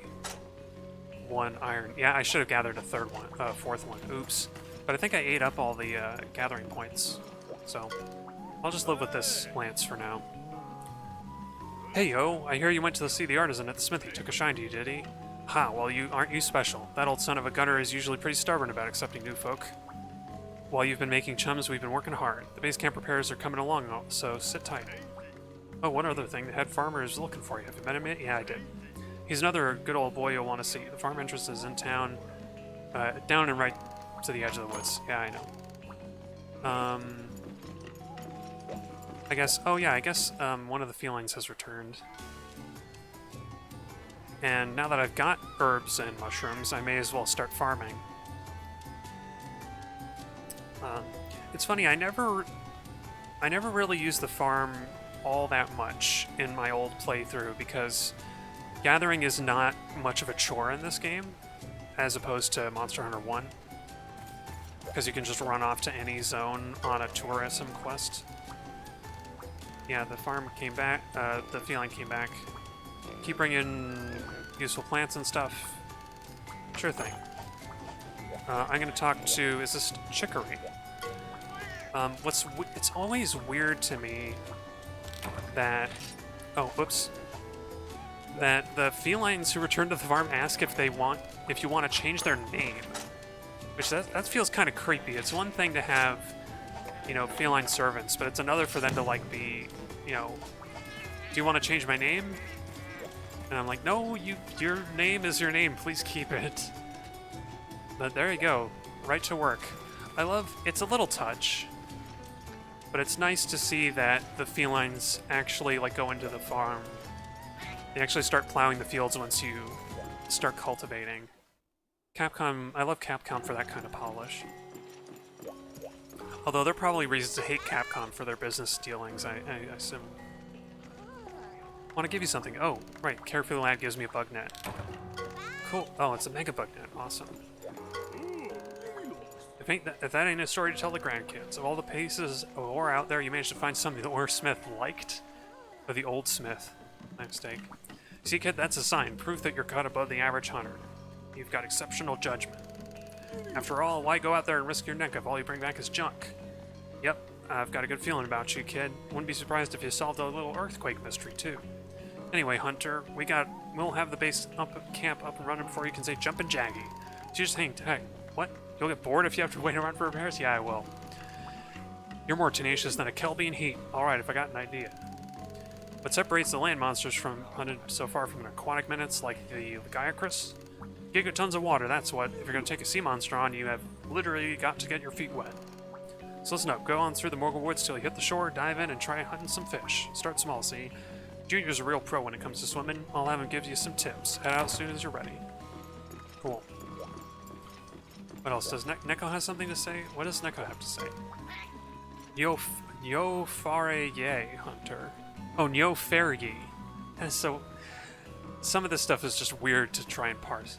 one iron. Yeah, I should have gathered a fourth one. Oops. But I think I ate up all the gathering points. So, I'll just live with this lance for now. Hey, yo, I hear you went to see the artisan at the smithy. Took a shine to you, did he? Ha, well, aren't you special? That old son of a gunner is usually pretty stubborn about accepting new folk. While you've been making chums, we've been working hard. The base camp repairs are coming along, so sit tight. Oh, one other thing, the head farmer is looking for you. Have you met him yet? Yeah, I did. He's another good old boy you'll want to see. The farm entrance is in town, down and right to the edge of the woods. Yeah, I know. I guess one of the felines has returned. And now that I've got herbs and mushrooms, I may as well start farming. It's funny, I never really used the farm all that much in my old playthrough because gathering is not much of a chore in this game as opposed to Monster Hunter 1 because you can just run off to any zone on a tourism quest. Yeah, the farm came back, the feline came back. Keep bringing useful plants and stuff. Sure thing. I'm gonna talk to, is this Chicory? It's always weird to me that, that the felines who return to the farm ask if you want to change their name, which that feels kind of creepy. It's one thing to have, feline servants, but it's another for them to like be, do you want to change my name? And I'm like, no, your name is your name. Please keep it. But there you go, right to work. It's a little touch. But it's nice to see that the felines actually go into the farm. They actually start plowing the fields once you start cultivating. Capcom, I love Capcom for that kind of polish. Although there are probably reasons to hate Capcom for their business dealings, I assume. Want to give you something. Oh, right, Carefree Lad gives me a bug net. Cool. Oh, it's a mega bug net. Awesome. If that ain't a story to tell the grandkids. Of all the pieces of ore out there, you managed to find something the ore smith liked? Or the old smith. My mistake. See, kid, that's a sign. Proof that you're cut above the average hunter. You've got exceptional judgment. After all, why go out there and risk your neck if all you bring back is junk? Yep, I've got a good feeling about you, kid. Wouldn't be surprised if you solved a little earthquake mystery, too. Anyway, Hunter, we'll have the base camp up and running before you can say jumpin' Jaggi. So you just hang tight. What? You'll get bored if you have to wait around for repairs? Yeah, I will. You're more tenacious than a Kelby in heat. Alright, if I got an idea. What separates the land monsters from hunted so far from an aquatic menace like the Gaiacris? Gigatons of water, that's what. If you're going to take a sea monster on, you have literally got to get your feet wet. So listen up, go on through the Moga woods till you hit the shore, dive in, and try hunting some fish. Start small, see? Junior's a real pro when it comes to swimming. I'll have him give you some tips. Head out as soon as you're ready. Cool. What else? Does Neko have something to say? What does Neko have to say? Yo fare ye, Hunter. Oh, Nyo fare ye. And so, some of this stuff is just weird to try and parse.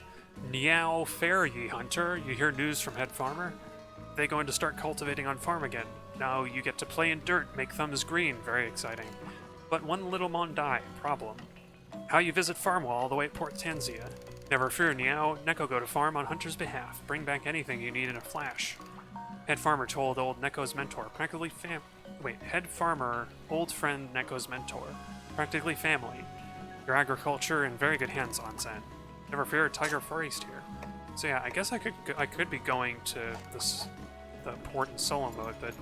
Nyo fare ye, Hunter. You hear news from head farmer? They going to start cultivating on farm again. Now you get to play in dirt, make thumbs green. Very exciting. But one little Mondai problem. How you visit farm all the way at Port Tanzia. Never fear, Niao. Neko go to farm on Hunter's behalf. Bring back anything you need in a flash. Head farmer told old Neko's mentor, head farmer, old friend Neko's mentor, practically family. Your agriculture in very good hands, Onsen. Never fear, Tiger Forest here. So yeah, I guess I could be going to the port in solo mode, but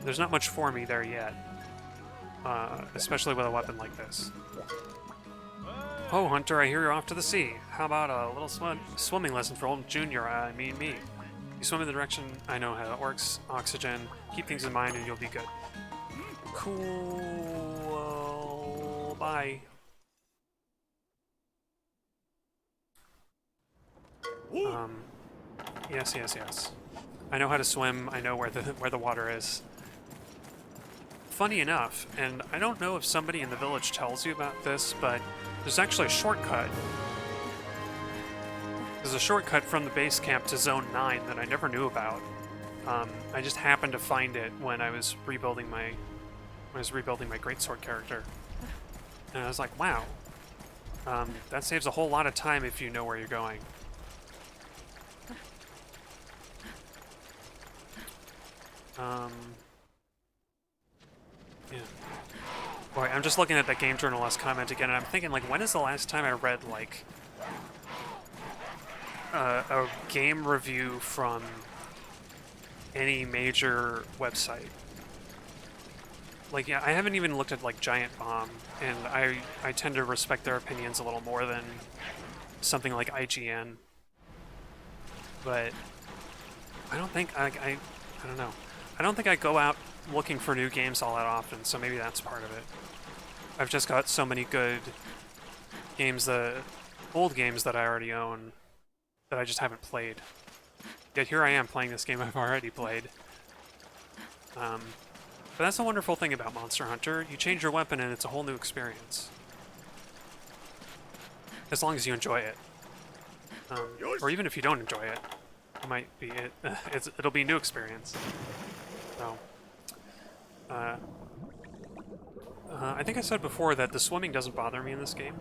there's not much for me there yet. Especially with a weapon like this. Oh, Hunter, I hear you're off to the sea. How about a little swimming lesson for old Junior, me. You swim in the direction I know how it works, oxygen, keep things in mind and you'll be good. Cool. Bye. Yes. I know how to swim, I know where the water is. Funny enough, and I don't know if somebody in the village tells you about this, but there's actually a shortcut There's a shortcut from the base camp to Zone 9 that I never knew about. I just happened to find it when I was rebuilding my greatsword character, and I was like, wow, that saves a whole lot of time if you know where you're going. Yeah. Boy, I'm just looking at that Game Journalist comment again, and I'm thinking, like, when is the last time I read, like, a game review from any major website? Like, yeah, I haven't even looked at, like, Giant Bomb, and I tend to respect their opinions a little more than something like IGN. But I don't think, I don't know. I don't think I go out looking for new games all that often, so maybe that's part of it. I've just got so many good games, old games that I already own, that I just haven't played. Yet here I am playing this game I've already played. But that's the wonderful thing about Monster Hunter. You change your weapon and it's a whole new experience. As long as you enjoy it. Or even if you don't enjoy it, it might be it'll be a new experience. So, I think I said before that the swimming doesn't bother me in this game.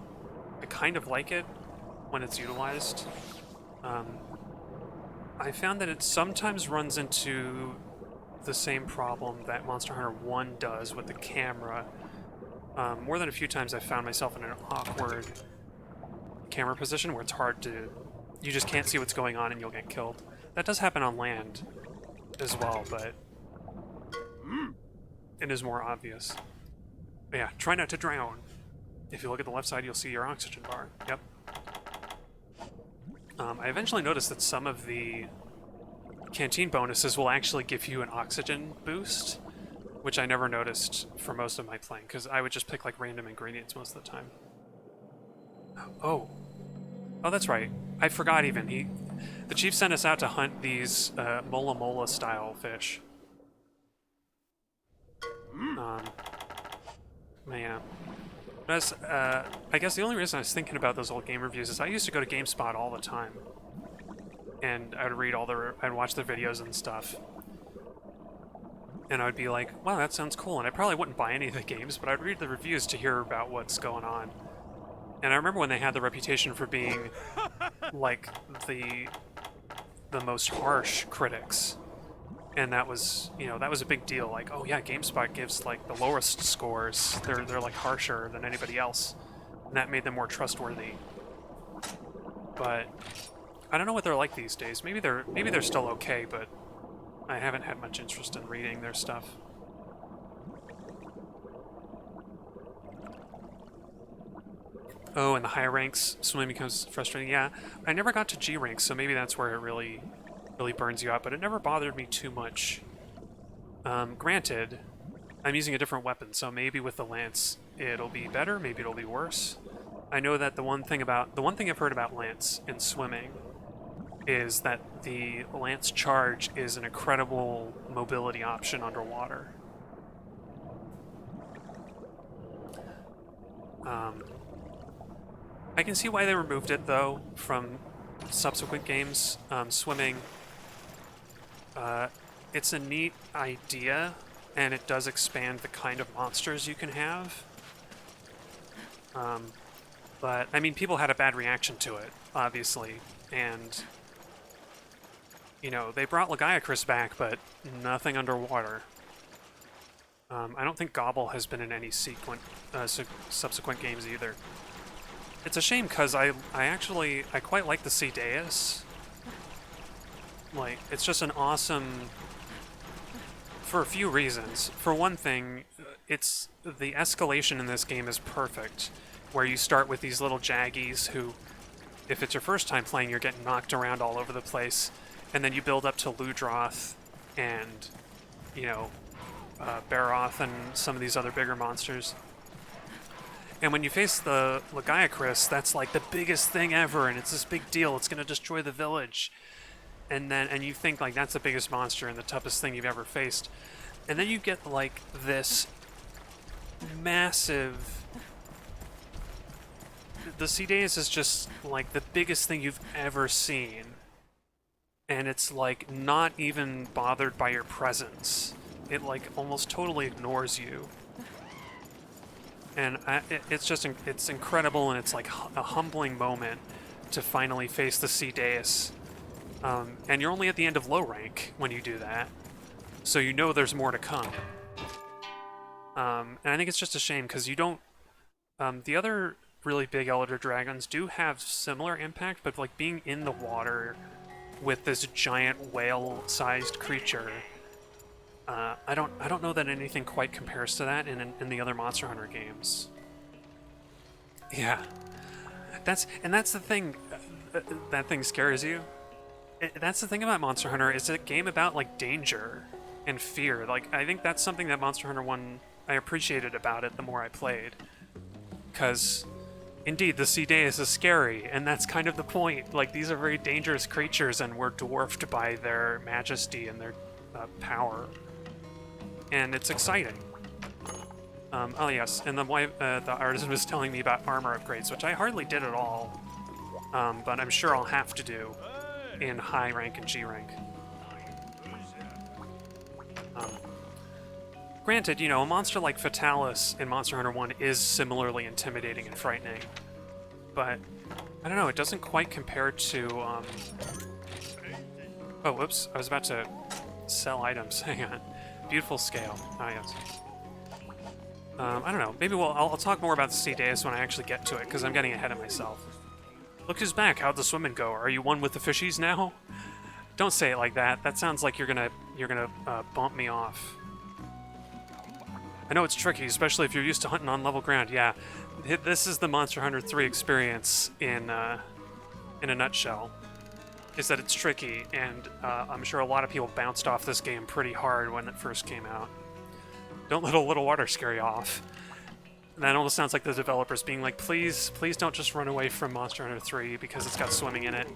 I kind of like it when it's utilized. I found that it sometimes runs into the same problem that Monster Hunter 1 does with the camera. More than a few times I've found myself in an awkward camera position where it's hard to... You just can't see what's going on and you'll get killed. That does happen on land as well, but it is more obvious. But yeah, try not to drown. If you look at the left side, you'll see your oxygen bar. Yep. I eventually noticed that some of the canteen bonuses will actually give you an oxygen boost, which I never noticed for most of my playing, because I would just pick like random ingredients most of the time. Oh, that's right. I forgot even. The chief sent us out to hunt these mola mola style fish. Yeah. I guess the only reason I was thinking about those old game reviews is I used to go to GameSpot all the time, and I'd read I'd watch their videos and stuff, and I'd be like, wow, that sounds cool, and I probably wouldn't buy any of the games, but I'd read the reviews to hear about what's going on. And I remember when they had the reputation for being like the most harsh critics. And that was, that was a big deal. Like, oh yeah, GameSpot gives like the lowest scores. They're like harsher than anybody else, and that made them more trustworthy. But I don't know what they're like these days. Maybe they're still okay, but I haven't had much interest in reading their stuff. Oh, and the high ranks, swimming becomes frustrating. Yeah, I never got to G ranks, so maybe that's where it really burns you out, but it never bothered me too much. Granted, I'm using a different weapon, so maybe with the lance it'll be better, maybe it'll be worse. I know that the one thing I've heard about lance in swimming is that the lance charge is an incredible mobility option underwater. I can see why they removed it though from subsequent games. Swimming, it's a neat idea, and it does expand the kind of monsters you can have. But, I mean, people had a bad reaction to it, obviously, and, they brought Lagiacrus back, but nothing underwater. I don't think Gobble has been in any subsequent games either. It's a shame, because I quite like the Sea Deus. Like, it's just an awesome... For a few reasons. For one thing, the escalation in this game is perfect, where you start with these little Jaggis who, if it's your first time playing, you're getting knocked around all over the place, and then you build up to Ludroth and, Baroth and some of these other bigger monsters. And when you face the Lagiacrus, that's like the biggest thing ever, and it's this big deal, it's going to destroy the village. And you think like that's the biggest monster and the toughest thing you've ever faced. And then you get like this massive the Sea Days is just like the biggest thing you've ever seen. And it's like not even bothered by your presence. It like almost totally ignores you. And it's just, it's incredible, and it's like a humbling moment to finally face the Sea Days. And you're only at the end of low rank when you do that. So you know there's more to come. And I think it's just a shame because you don't... the other really big Elder Dragons do have similar impact, but like being in the water with this giant whale-sized creature, I don't know that anything quite compares to that in the other Monster Hunter games. Yeah, that's the thing. That thing scares you. That's the thing about Monster Hunter. It's a game about like danger and fear. Like I think that's something that Monster Hunter 1 I appreciated about it the more I played, because indeed the Sea Days is scary, and that's kind of the point. Like these are very dangerous creatures, and we're dwarfed by their majesty and their power. And it's exciting. Oh yes, and the artisan was telling me about armor upgrades, which I hardly did at all, but I'm sure I'll have to do in high rank and G rank. Granted, you know, a monster like Fatalis in Monster Hunter 1 is similarly intimidating and frightening, but I don't know, it doesn't quite compare to, oh, whoops, I was about to sell items, hang on. Beautiful scale. Ah, yes. I don't know. Maybe I'll talk more about the Sea Days when I actually get to it, because I'm getting ahead of myself. Look who's back. How'd the swimming go? Are you one with the fishies now? Don't say it like that. That sounds like you're gonna bump me off. I know it's tricky, especially if you're used to hunting on level ground. Yeah, this is the Monster Hunter 3 experience in a nutshell. Is that it's tricky, and I'm sure a lot of people bounced off this game pretty hard when it first came out. Don't let a little water scare you off. And that almost sounds like the developers being like, please don't just run away from Monster Hunter 3 because it's got swimming in it.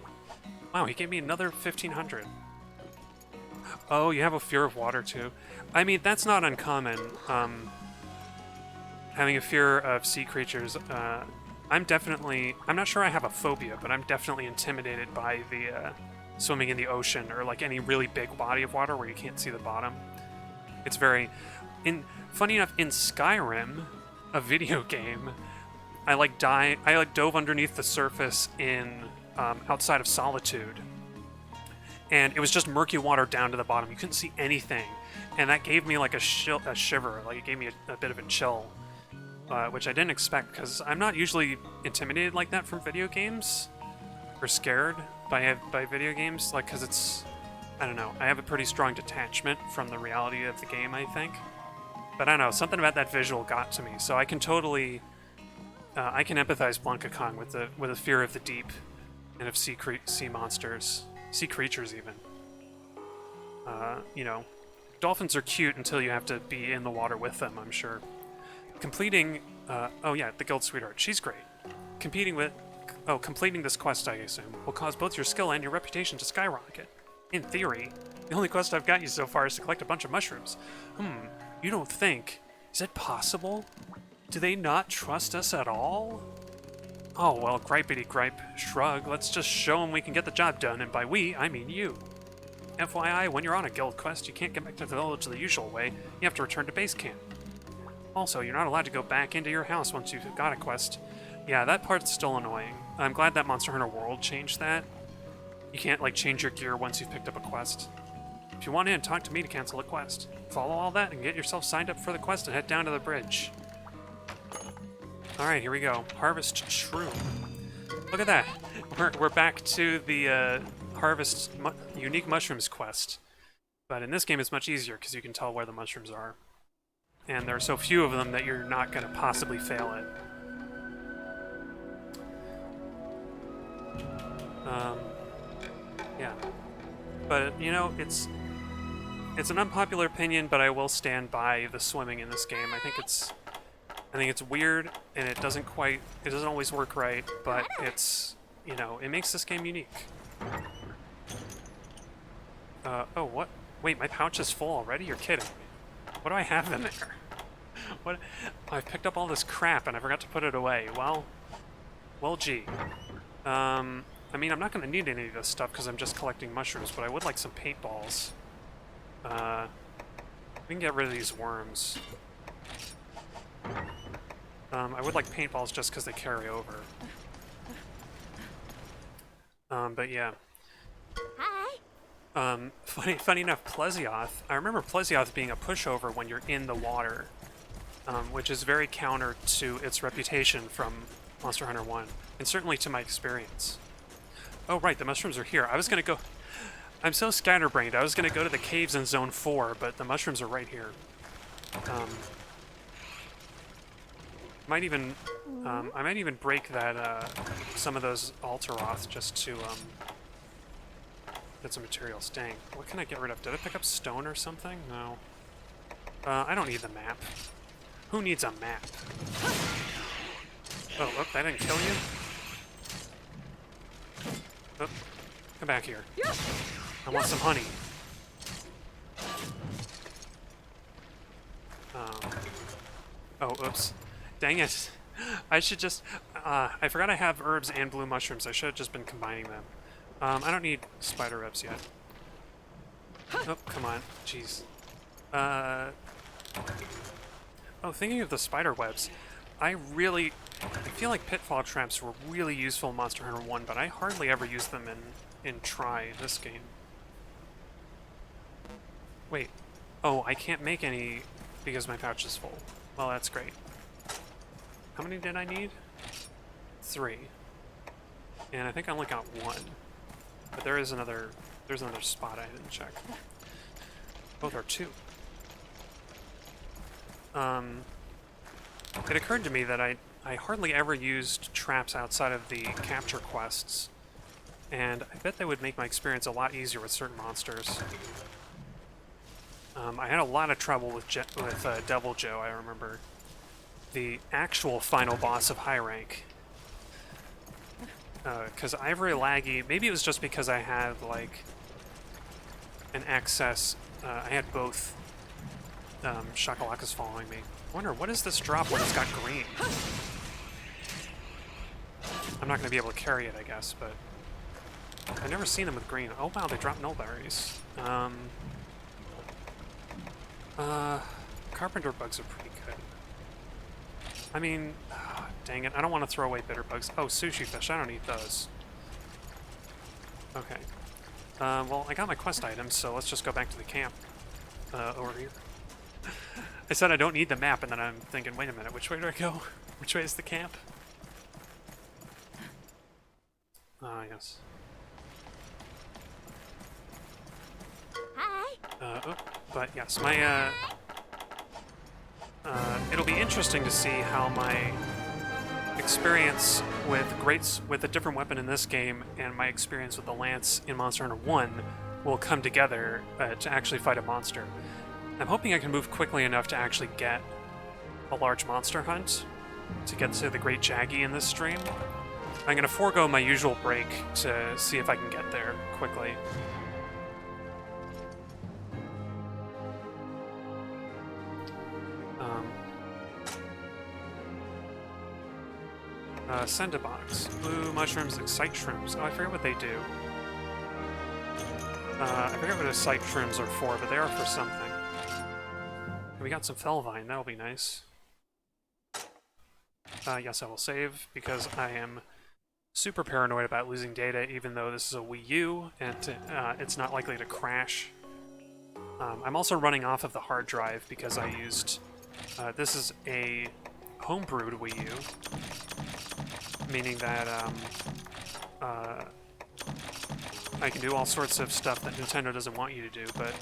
Wow, he gave me another 1,500. Oh, you have a fear of water too. I mean, that's not uncommon. Having a fear of sea creatures. I'm not sure I have a phobia, but I'm definitely intimidated by the swimming in the ocean, or like any really big body of water where you can't see the bottom. It's very... Funny enough, in Skyrim, a video game, I dove underneath the surface in outside of Solitude, and it was just murky water down to the bottom. You couldn't see anything, and that gave me like a shiver. Like it gave me a bit of a chill. Which I didn't expect, because I'm not usually intimidated like that from video games, or scared by video games, like, because it's, I don't know, I have a pretty strong detachment from the reality of the game, I think. But I don't know, something about that visual got to me, so I can totally, I can empathize Blanca Kong with the fear of the deep, and of sea monsters, sea creatures even. You know, dolphins are cute until you have to be in the water with them, I'm sure. Completing, oh yeah, the Guild Sweetheart. She's great. Completing this quest, I assume, will cause both your skill and your reputation to skyrocket. In theory, the only quest I've got you so far is to collect a bunch of mushrooms. You don't think... Is it possible? Do they not trust us at all? Oh, well, gripey gripe, shrug. Let's just show them we can get the job done, and by we, I mean you. FYI, when you're on a guild quest, you can't get back to the village the usual way. You have to return to base camp. Also, you're not allowed to go back into your house once you've got a quest. Yeah, that part's still annoying. I'm glad that Monster Hunter World changed that. You can't, like, change your gear once you've picked up a quest. If you want in, talk to me to cancel a quest. Follow all that and get yourself signed up for the quest and head down to the bridge. Alright, here we go. Harvest Shroom. Look at that. We're back to the Harvest Unique Mushrooms quest. But in this game, it's much easier because you can tell where the mushrooms are. And there are so few of them that you're not going to possibly fail it. Yeah. But, you know, it's an unpopular opinion, but I will stand by the swimming in this game. I think it's weird, and it doesn't always work right, but it's, you know, it makes this game unique. Oh, what? Wait, my pouch is full already? You're kidding. What do I have in there? What? I picked up all this crap and I forgot to put it away. Well, Well, gee. I mean, I'm not going to need any of this stuff because I'm just collecting mushrooms, but I would like some paintballs. We can get rid of these worms. I would like paintballs just because they carry over. But yeah. Hi. Funny enough, Plesioth, I remember Plesioth being a pushover when you're in the water, which is very counter to its reputation from Monster Hunter 1, and certainly to my experience. Oh right, the mushrooms are here. I was gonna go... I'm so scatterbrained. I was gonna go to the caves in Zone 4, but the mushrooms are right here. I might even break that, some of those Alteroth just to, get some materials. Dang. What can I get rid of? Did I pick up stone or something? No. I don't need the map. Who needs a map? Oh, look, that didn't kill you? Oh, come back here. I want some honey. Oh, oops. Dang it. I should just... I forgot I have herbs and blue mushrooms. I should have just been combining them. I don't need spider webs yet. Oh, come on. Jeez. Oh, thinking of the spider webs, I feel like pitfall traps were really useful in Monster Hunter 1, but I hardly ever use them in Try, this game. Wait. Oh, I can't make any because my pouch is full. Well, that's great. How many did I need? 3. And I think I only got 1. But there's another spot I didn't check. Oh, there are 2. It occurred to me that I hardly ever used traps outside of the capture quests, and I bet they would make my experience a lot easier with certain monsters. I had a lot of trouble with Devil Joe, I remember. The actual final boss of high rank. Because Ivory laggy, maybe it was just because I had, like, an excess, I had both Shakalakas following me. I wonder, what does this drop when it's got green? I'm not going to be able to carry it, I guess, but I've never seen them with green. Oh wow, they drop nullberries. Carpenter bugs are pretty good. I mean, dang it, I don't want to throw away bitter bugs. Oh, sushi fish, I don't eat those. Okay. Well, I got my quest items, so let's just go back to the camp. Over here. I said I don't need the map, and then I'm thinking, wait a minute, which way do I go? Which way is the camp? Ah, yes. Hi. Oh, but yes, my, it'll be interesting to see how my experience with a different weapon in this game and my experience with the lance in Monster Hunter 1 will come together to actually fight a monster. I'm hoping I can move quickly enough to actually get a large monster hunt to get to the Great Jaggi in this stream. I'm going to forego my usual break to see if I can get there quickly. Send a box. Blue mushrooms, excite shrooms. Oh, I forget what they do. I forget what excite shrooms are for, but they are for something. We got some Felvine, that'll be nice. Yes, I will save, because I am super paranoid about losing data, even though this is a Wii U, and it's not likely to crash. I'm also running off of the hard drive, because I used... this is a homebrewed Wii U, meaning that I can do all sorts of stuff that Nintendo doesn't want you to do, but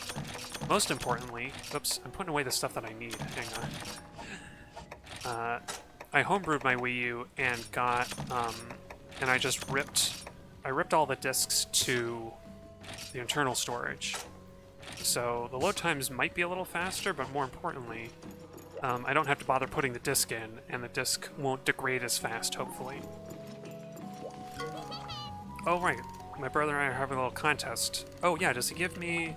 most importantly... Oops, I'm putting away the stuff that I need. Hang on. I homebrewed my Wii U and got... and I just ripped all the discs to the internal storage. So the load times might be a little faster, but more importantly, I don't have to bother putting the disc in, and the disc won't degrade as fast, hopefully. Oh, right. My brother and I are having a little contest. Oh, yeah, does he give me...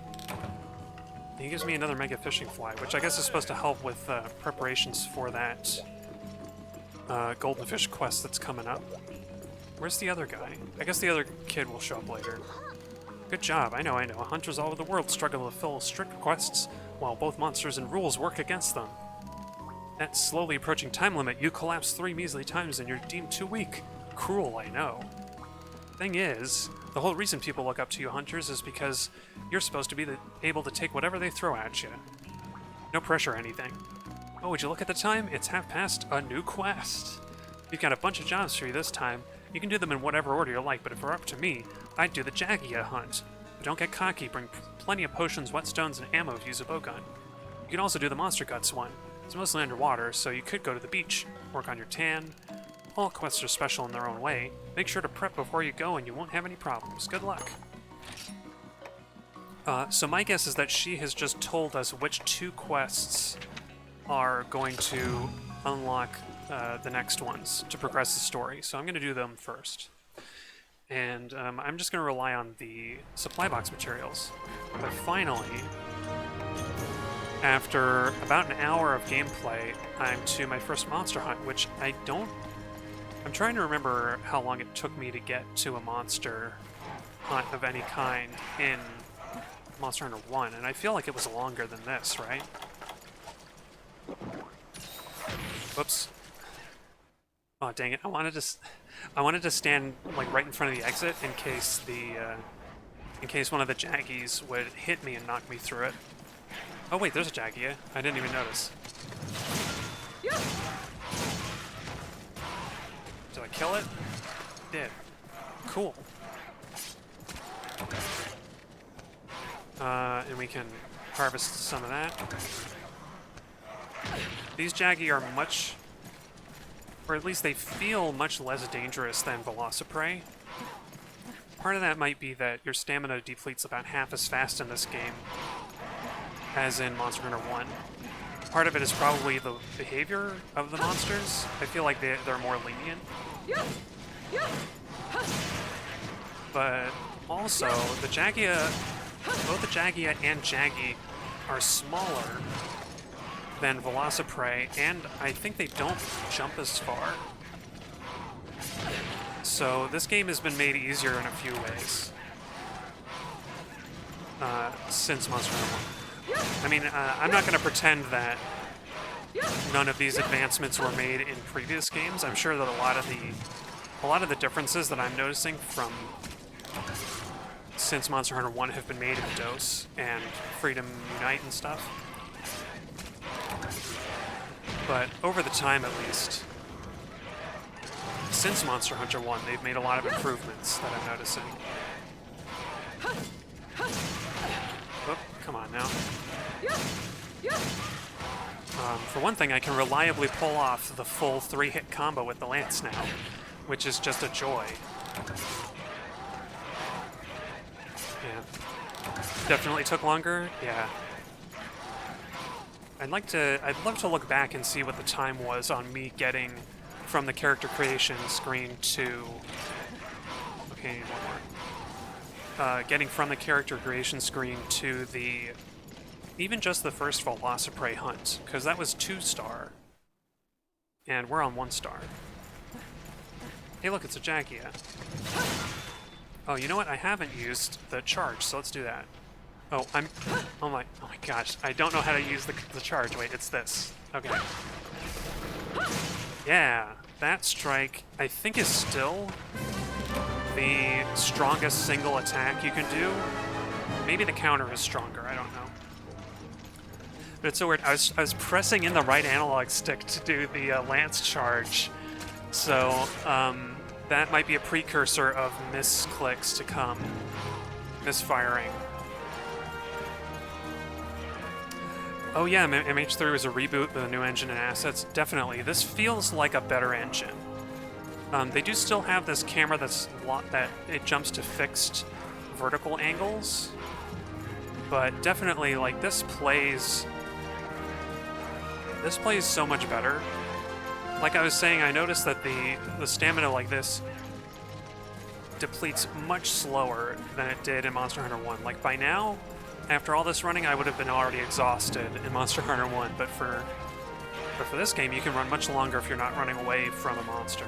He gives me another Mega Fishing Fly, which I guess is supposed to help with preparations for that Golden Fish quest that's coming up. Where's the other guy? I guess the other kid will show up later. Good job, I know. Hunters all over the world struggle to fill strict quests, while both monsters and rules work against them. That slowly approaching time limit, you collapse 3 measly times and you're deemed too weak. Cruel, I know. Thing is, the whole reason people look up to you hunters is because you're supposed to be able to take whatever they throw at you. No pressure or anything. Oh, would you look at the time? It's 1/2 a new quest. We've got a bunch of jobs for you this time. You can do them in whatever order you like, but if it were up to me, I'd do the Jaggi hunt. But don't get cocky, bring plenty of potions, whetstones, and ammo if you use a bowgun. You can also do the monster guts one. It's mostly underwater, so you could go to the beach, work on your tan. All quests are special in their own way. Make sure to prep before you go and you won't have any problems. Good luck. So my guess is that she has just told us which 2 quests are going to unlock the next ones to progress the story. So I'm going to do them first. And I'm just going to rely on the supply box materials. But finally, after about an hour of gameplay, I'm to my first monster hunt, which I'm trying to remember how long it took me to get to a monster hunt of any kind in Monster Hunter 1, and I feel like it was longer than this, right? Whoops. Oh, dang it. I wanted to stand like right in front of the exit in case one of the Jaggis would hit me and knock me through it. Oh wait, there's a Jaggi. I didn't even notice. Did I kill it? Did. Cool. And we can harvest some of that. These Jaggi are much, or at least they feel much less dangerous than Velociprey. Part of that might be that your stamina depletes about half as fast in this game as in Monster Hunter 1. Part of it is probably the behavior of the monsters. I feel like they're more lenient. But also, the Jaggi, both the Jaggi and Jaggi are smaller than Velociprey, and I think they don't jump as far. So this game has been made easier in a few ways since Monster Hunter 1. I mean, I'm not going to pretend that none of these advancements were made in previous games. I'm sure that a lot of the differences that I'm noticing from since Monster Hunter 1 have been made in DOS and Freedom Unite and stuff. But over the time, at least, since Monster Hunter 1, they've made a lot of improvements that I'm noticing. Oh, come on now. For one thing, I can reliably pull off the full 3-hit combo with the lance now, which is just a joy. Yeah. Definitely took longer? Yeah. I'd love to look back and see what the time was on me getting from the character creation screen to... Okay, I need one more. Getting from the character creation screen to the... even just the first Velociprey hunt, because that was 2-star. And we're on 1-star. Hey look, it's a Jaggi. Oh, you know what? I haven't used the charge, so let's do that. Oh, oh my gosh, I don't know how to use the charge. Wait, it's this. Okay. Yeah, that strike, I think, is still the strongest single attack you can do. Maybe the counter is stronger, I don't know. But it's so weird. I was pressing in the right analog stick to do the lance charge, so that might be a precursor of misclicks to come, misfiring. Oh yeah, MH3 was a reboot with a new engine and assets. Definitely. This feels like a better engine. They do still have this camera that it jumps to fixed vertical angles, but definitely, like, this plays so much better. Like I was saying, I noticed that the stamina like this depletes much slower than it did in Monster Hunter 1. Like, by now, after all this running, I would have been already exhausted in Monster Hunter 1, but for this game, you can run much longer if you're not running away from a monster.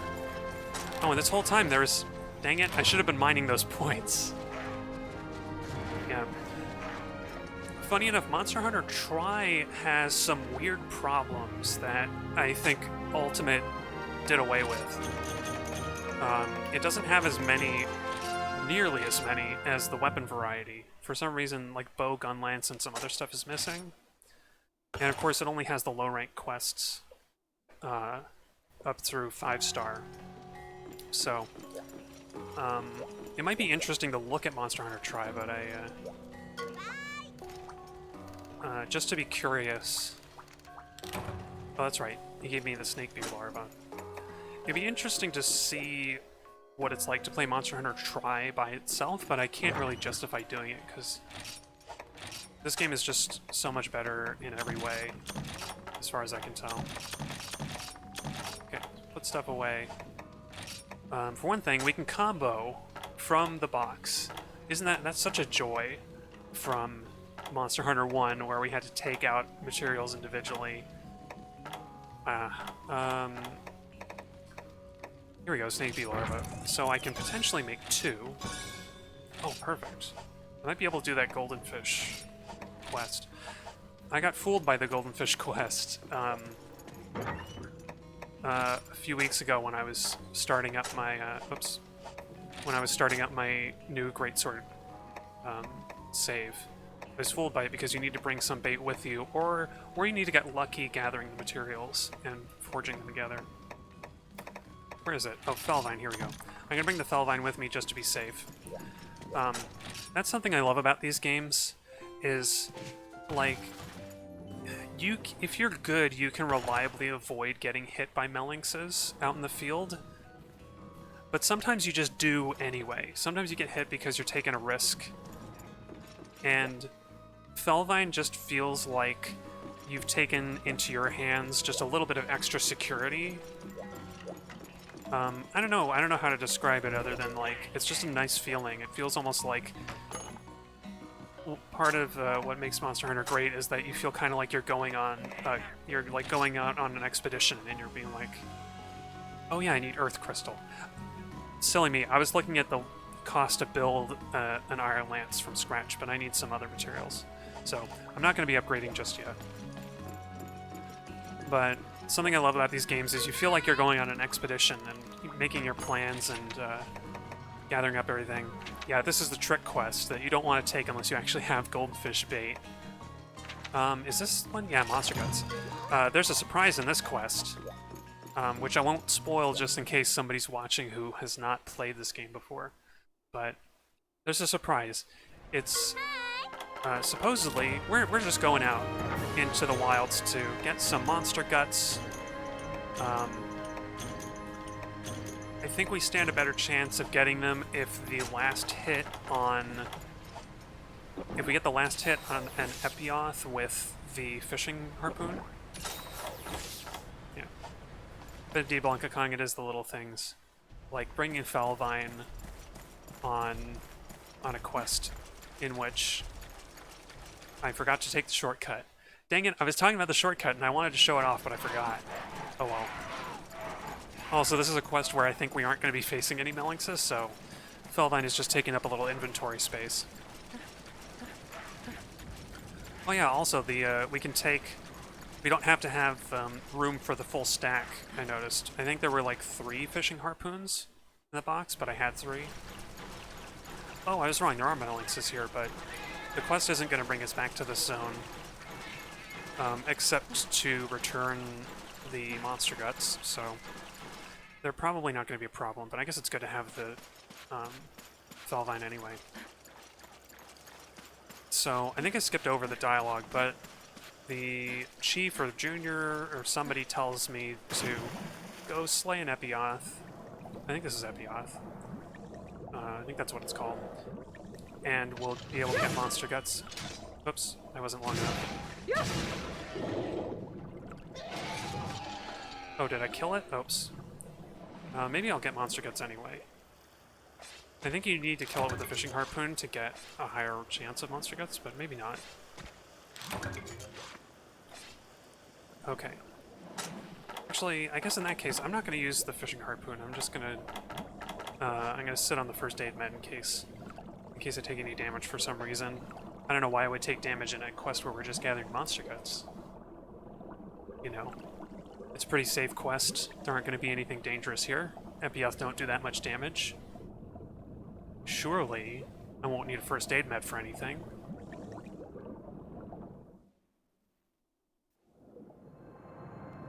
Oh, and this whole time there was... Dang it, I should have been mining those points. Yeah. Funny enough, Monster Hunter Tri has some weird problems that I think Ultimate did away with. It doesn't have as many, nearly as many, as the weapon variety. For some reason, like bow, gun, lance, and some other stuff is missing. And of course, it only has the low-rank quests up through 5-star. So, it might be interesting to look at Monster Hunter Tri, but just to be curious... Oh, that's right. He gave me the snakebeard larva. It'd be interesting to see what it's like to play Monster Hunter Tri by itself, but I can't really justify doing it, because this game is just so much better in every way, as far as I can tell. Okay, put stuff away. For one thing, we can combo from the box. That's such a joy from Monster Hunter 1, where we had to take out materials individually. Here we go, Snake Bee Larva. So I can potentially make 2. Oh, perfect. I might be able to do that Golden Fish quest. I got fooled by the Golden Fish quest a few weeks ago when I was starting up my when I was starting up my new Greatsword save. I was fooled by it because you need to bring some bait with you, or you need to get lucky gathering the materials and forging them together. Where is it? Oh, Fellvine, here we go. I'm gonna bring the Fellvine with me just to be safe. That's something I love about these games, is, like, if you're good, you can reliably avoid getting hit by Melinxes out in the field. But sometimes you just do anyway. Sometimes you get hit because you're taking a risk. And Fellvine just feels like you've taken into your hands just a little bit of extra security. I don't know how to describe it other than, like, it's just a nice feeling. It feels almost like part of what makes Monster Hunter great is that you feel kind of like you're going on, going out on an expedition, and you're being like, oh yeah, I need Earth Crystal. Silly me, I was looking at the cost to build an Iron Lance from scratch, but I need some other materials. So, I'm not going to be upgrading just yet. But something I love about these games is you feel like you're going on an expedition and making your plans and gathering up everything. Yeah, this is the trick quest that you don't want to take unless you actually have goldfish bait. Is this one? Yeah, Monster Guts. There's a surprise in this quest, which I won't spoil just in case somebody's watching who has not played this game before. But there's a surprise. It's supposedly, we're just going out into the wilds to get some monster guts. I think we stand a better chance of getting them if we get the last hit on an Epioth with the fishing harpoon. Yeah. But Blanca Kong, it is the little things, like bringing Fellvine on a quest in which I forgot to take the shortcut. Dang it, I was talking about the shortcut and I wanted to show it off, but I forgot. Oh well. Also, this is a quest where I think we aren't going to be facing any Melinxes, so Fellvine is just taking up a little inventory space. Oh yeah, also, we don't have to have room for the full stack, I noticed. I think there were like 3 fishing harpoons in the box, but I had 3. Oh, I was wrong, there are Melinxes here, but the quest isn't going to bring us back to this zone, except to return the monster guts, so they're probably not going to be a problem, but I guess it's good to have the Fellvine anyway. So, I think I skipped over the dialogue, but the chief or junior or somebody tells me to go slay an Epioth. I think this is Epioth. I think that's what it's called. And we'll be able to get monster guts. Oops, that wasn't long enough. Oh, did I kill it? Oops. Maybe I'll get monster guts anyway. I think you need to kill it with a fishing harpoon to get a higher chance of monster guts, but maybe not. Okay. Actually, I guess in that case, I'm not going to use the fishing harpoon. I'm just going to... I'm going to sit on the first aid med in case I take any damage for some reason. I don't know why I would take damage in a quest where we're just gathering monster guts. You know, it's a pretty safe quest. There aren't going to be anything dangerous here. Epioth don't do that much damage. Surely, I won't need a first aid med for anything.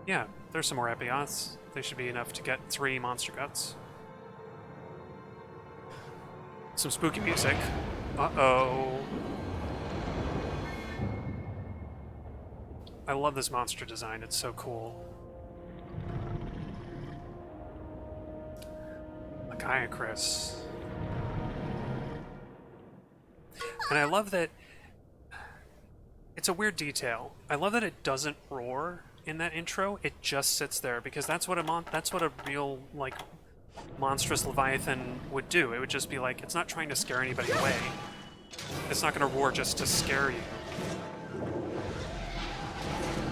Yeah, there's some more Epioths. They should be enough to get 3 monster guts. Some spooky music. Uh-oh. I love this monster design, it's so cool. Chris. And I love that... It's a weird detail. I love that it doesn't roar in that intro. It just sits there, because that's what a real, like, monstrous Leviathan would do. It would just be like, it's not trying to scare anybody away. It's not going to roar just to scare you.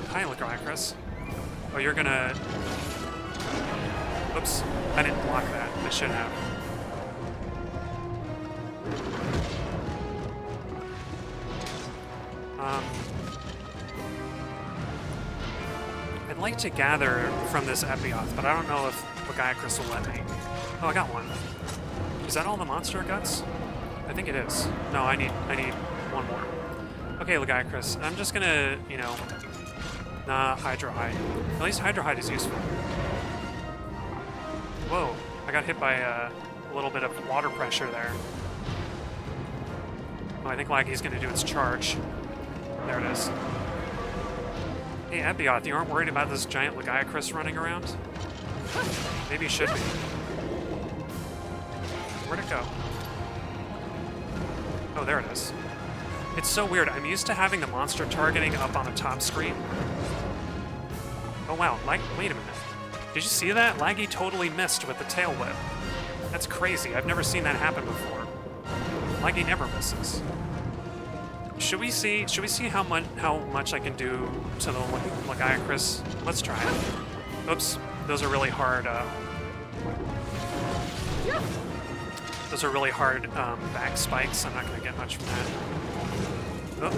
Hi, Chris. Oh, you're gonna... Oops, I didn't block that. I should have. I'd like to gather from this Epioth, but I don't know if Chris will let me. Oh, I got one. Is that all the monster guts? I think it is. No, I need one more. Okay, Chris. I'm just gonna, you know... Nah, Hydrohide. At least Hydrohide is useful. Whoa, I got hit by a little bit of water pressure there. Oh, I think Laggy's gonna do its charge. There it is. Hey, Epioth, you aren't worried about this giant Chris running around? Maybe you should be. Where'd it go? Oh, there it is. It's so weird. I'm used to having the monster targeting up on the top screen. Oh wow, wait a minute. Did you see that? Laggy totally missed with the tail whip. That's crazy. I've never seen that happen before. Laggy never misses. Should we see how much I can do to the Chris? Let's try it. Oops, those are really hard. Those are really hard back spikes. I'm not going to get much from that. Oh.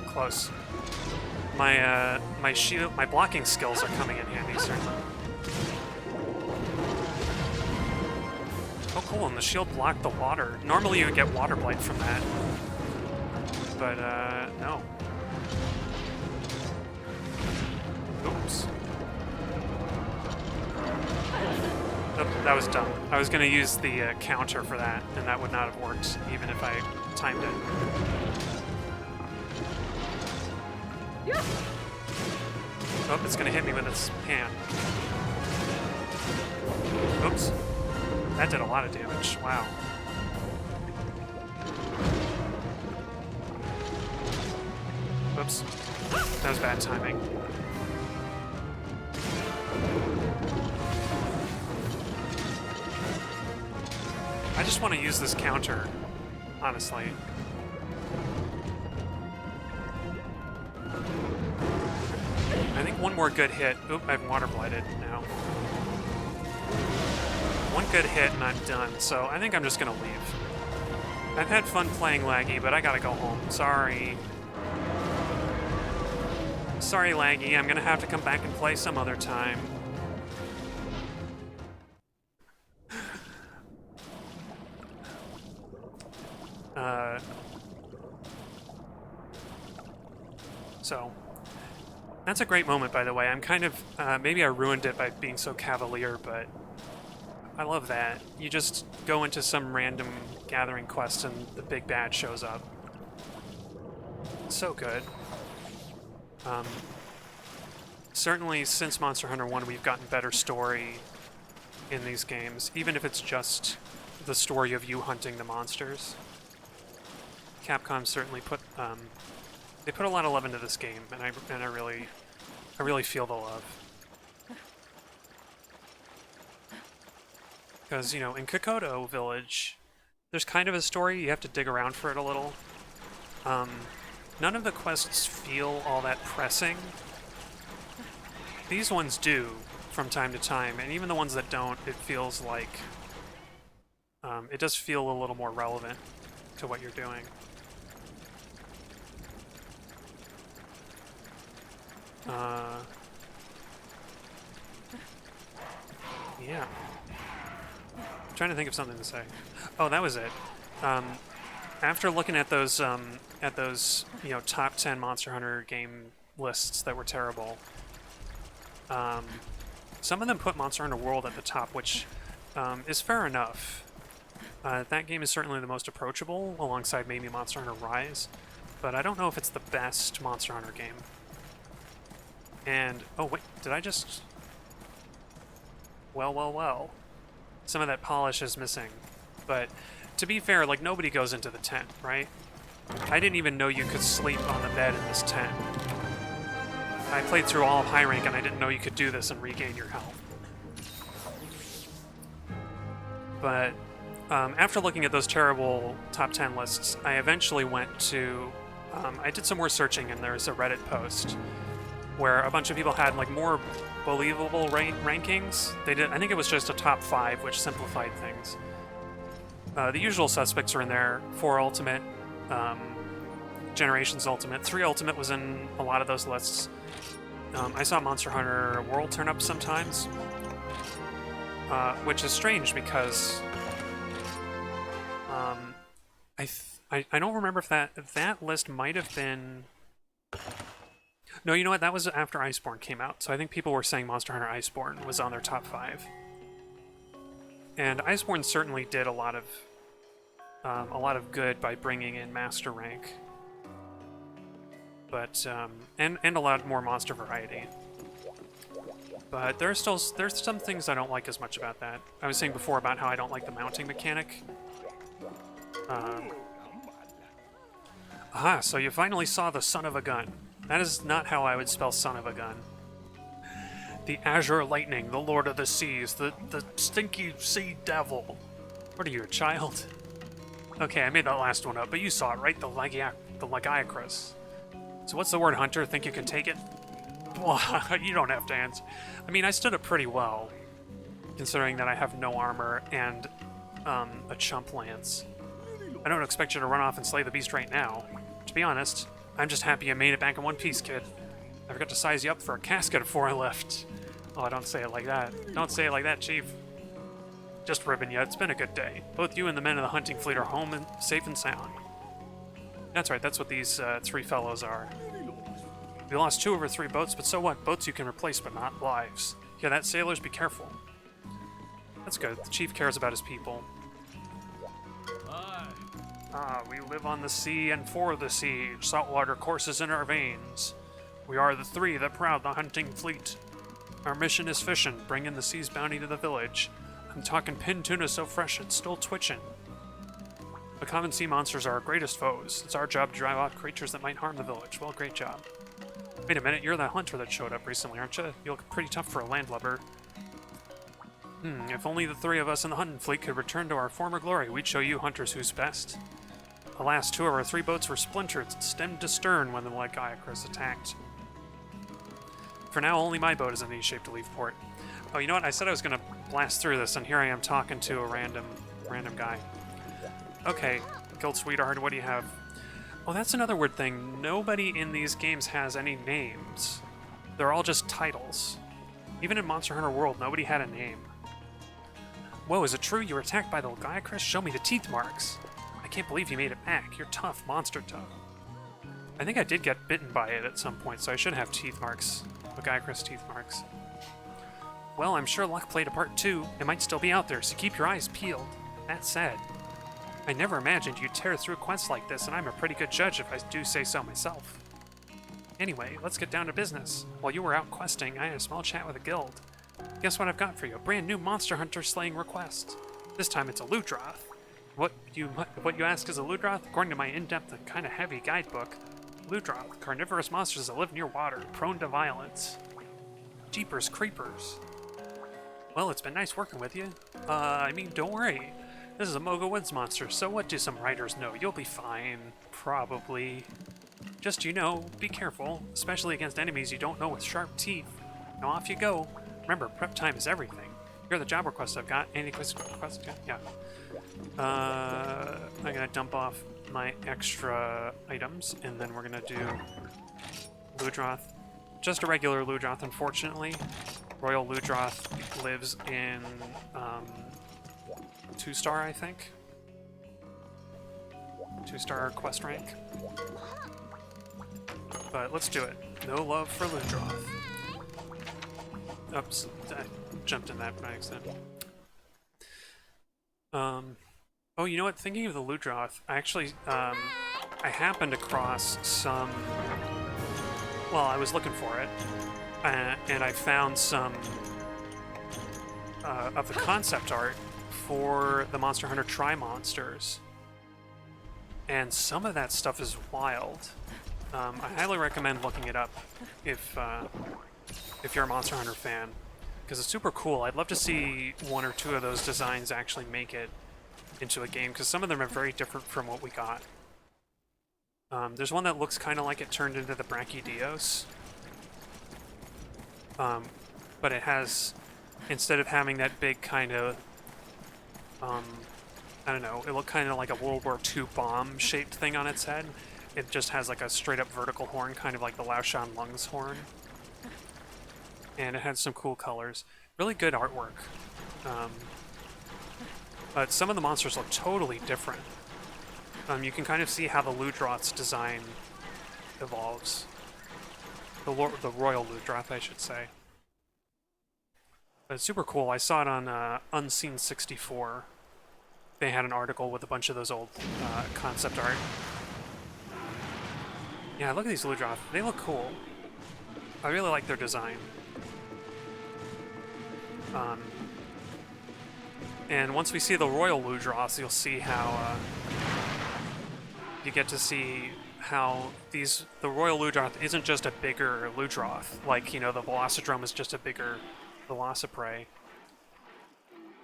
Close. My shield, my blocking skills are coming in handy, certainly. Oh, cool! And the shield blocked the water. Normally, you would get water blight from that, but no. Oops. Oh, that was dumb. I was going to use the counter for that, and that would not have worked even if I timed it. Oh, it's gonna hit me with its hand. Oops. That did a lot of damage. Wow. Oops. That was bad timing. I just want to use this counter, honestly. I think one more good hit. Oop, I'm water blighted now. One good hit and I'm done, so I think I'm just gonna leave. I've had fun playing Laggy, but I gotta go home. Sorry. Sorry, Laggy, I'm gonna have to come back and play some other time. So, that's a great moment, by the way. I'm kind of, maybe I ruined it by being so cavalier, but I love that. You just go into some random gathering quest and the big bad shows up. So good. Certainly, since Monster Hunter 1, we've gotten better story in these games, even if it's just the story of you hunting the monsters. Capcom certainly put, they put a lot of love into this game, and I really feel the love. Because, you know, in Kokoto Village, there's kind of a story, you have to dig around for it a little. None of the quests feel all that pressing. These ones do, from time to time, and even the ones that don't, it feels like... it does feel a little more relevant to what you're doing. Yeah. I'm trying to think of something to say. Oh, that was it. After looking at those, you know, top 10 Monster Hunter game lists that were terrible, some of them put Monster Hunter World at the top, which is fair enough. That game is certainly the most approachable, alongside maybe Monster Hunter Rise, but I don't know if it's the best Monster Hunter game. And, oh wait, did I just... Well. Some of that polish is missing. But, to be fair, like, nobody goes into the tent, right? I didn't even know you could sleep on the bed in this tent. I played through all of high rank and I didn't know you could do this and regain your health. But, after looking at those terrible top 10 lists, I eventually went to... I did some more searching and there's a Reddit post where a bunch of people had like more believable rankings. They did, I think it was just a top 5, which simplified things. The usual suspects are in there: 4 Ultimate, Generations Ultimate, 3 Ultimate was in a lot of those lists. I saw Monster Hunter World turn up sometimes, which is strange because I don't remember if that list might have been... No, you know what? That was after Iceborne came out, so I think people were saying Monster Hunter Iceborne was on their top 5. And Iceborne certainly did a lot of good by bringing in Master Rank, but and a lot more monster variety. But there's some things I don't like as much about that. I was saying before about how I don't like the mounting mechanic. So you finally saw the son of a gun. That is not how I would spell son of a gun. The Azure Lightning, the Lord of the Seas, the stinky sea devil. What are you, a child? Okay, I made that last one up, but you saw it, right? The Lagiacrus. So what's the word, Hunter? Think you can take it? You don't have to answer. I mean, I stood up pretty well, considering that I have no armor and a chump lance. I don't expect you to run off and slay the beast right now. To be honest, I'm just happy you made it back in one piece, kid. I forgot to size you up for a casket before I left. Oh, don't say it like that. Don't say it like that, Chief. Just ribbing you. It's been a good day. Both you and the men of the hunting fleet are home and safe and sound. That's right, that's what these 3 fellows are. We lost 2 over 3 boats, but so what? Boats you can replace, but not lives. Yeah, that, sailors, be careful. That's good. The Chief cares about his people. We live on the sea and for the siege. Saltwater courses in our veins. We are the 3 that proud the hunting fleet. Our mission is fishing, bringing the sea's bounty to the village. I'm talking pin tuna so fresh it's still twitching. The common sea monsters are our greatest foes. It's our job to drive off creatures that might harm the village. Well, great job. Wait a minute, you're that hunter that showed up recently, aren't you? You look pretty tough for a landlubber. If only the 3 of us in the hunting fleet could return to our former glory, we'd show you hunters who's best. Alas, 2 of our 3 boats were splintered, stem to stern, when the Lagiacrus attacked. For now, only my boat is in any shape to leave port. Oh, you know what? I said I was going to blast through this, and here I am talking to a random guy. Okay, Guild Sweetheart, what do you have? Oh, that's another weird thing. Nobody in these games has any names. They're all just titles. Even in Monster Hunter World, nobody had a name. Whoa, is it true you were attacked by the Lagiacrus? Show me the teeth marks. I can't believe you made it back. You're tough, monster tough. I think I did get bitten by it at some point, so I should have teeth marks. Lagiacrus teeth marks. Well, I'm sure luck played a part too. It might still be out there, so keep your eyes peeled. That said, I never imagined you'd tear through quests like this, and I'm a pretty good judge if I do say so myself. Anyway, let's get down to business. While you were out questing, I had a small chat with a guild. Guess what I've got for you? A brand new monster hunter slaying request. This time it's a Ludroth. What you ask is a Ludroth? According to my in-depth and kind of heavy guidebook, Ludroth, carnivorous monsters that live near water, prone to violence. Jeepers creepers. Well, it's been nice working with you. I mean, don't worry. This is a Moga Woods monster, so what do some writers know? You'll be fine. Probably. Just, you know, be careful, especially against enemies you don't know with sharp teeth. Now off you go. Remember, prep time is everything. Here are the job requests I've got. Any requests I've got? Yeah. I'm gonna dump off my extra items, and then we're gonna do Ludroth. Just a regular Ludroth, unfortunately. Royal Ludroth lives in 2-star, I think. 2-star quest rank. But let's do it. No love for Ludroth. Oops, I jumped in that by accident. Oh, you know what? Thinking of the Ludroth, I actually, I happened across some... Well, I was looking for it, and I found some of the concept art for the Monster Hunter Tri-Monsters. And some of that stuff is wild. I highly recommend looking it up if you're a Monster Hunter fan, because it's super cool. I'd love to see 1 or 2 of those designs actually make it into a game, because some of them are very different from what we got. There's one that looks kind of like it turned into the Brachydios. But it has, instead of having that big kind of, I don't know, it looked kind of like a World War II bomb-shaped thing on its head. It just has like a straight-up vertical horn, kind of like the Laoshan Lung's horn. And it had some cool colors. Really good artwork. But some of the monsters look totally different. You can kind of see how the Ludroth's design evolves. The Royal Ludroth, I should say. But it's super cool. I saw it on Unseen 64. They had an article with a bunch of those old concept art. Yeah, look at these Ludroth. They look cool. I really like their design. And once we see the Royal Ludroth, you'll see how you get to see how the Royal Ludroth isn't just a bigger Ludroth, like, you know, the Velocidrome is just a bigger Velociprey.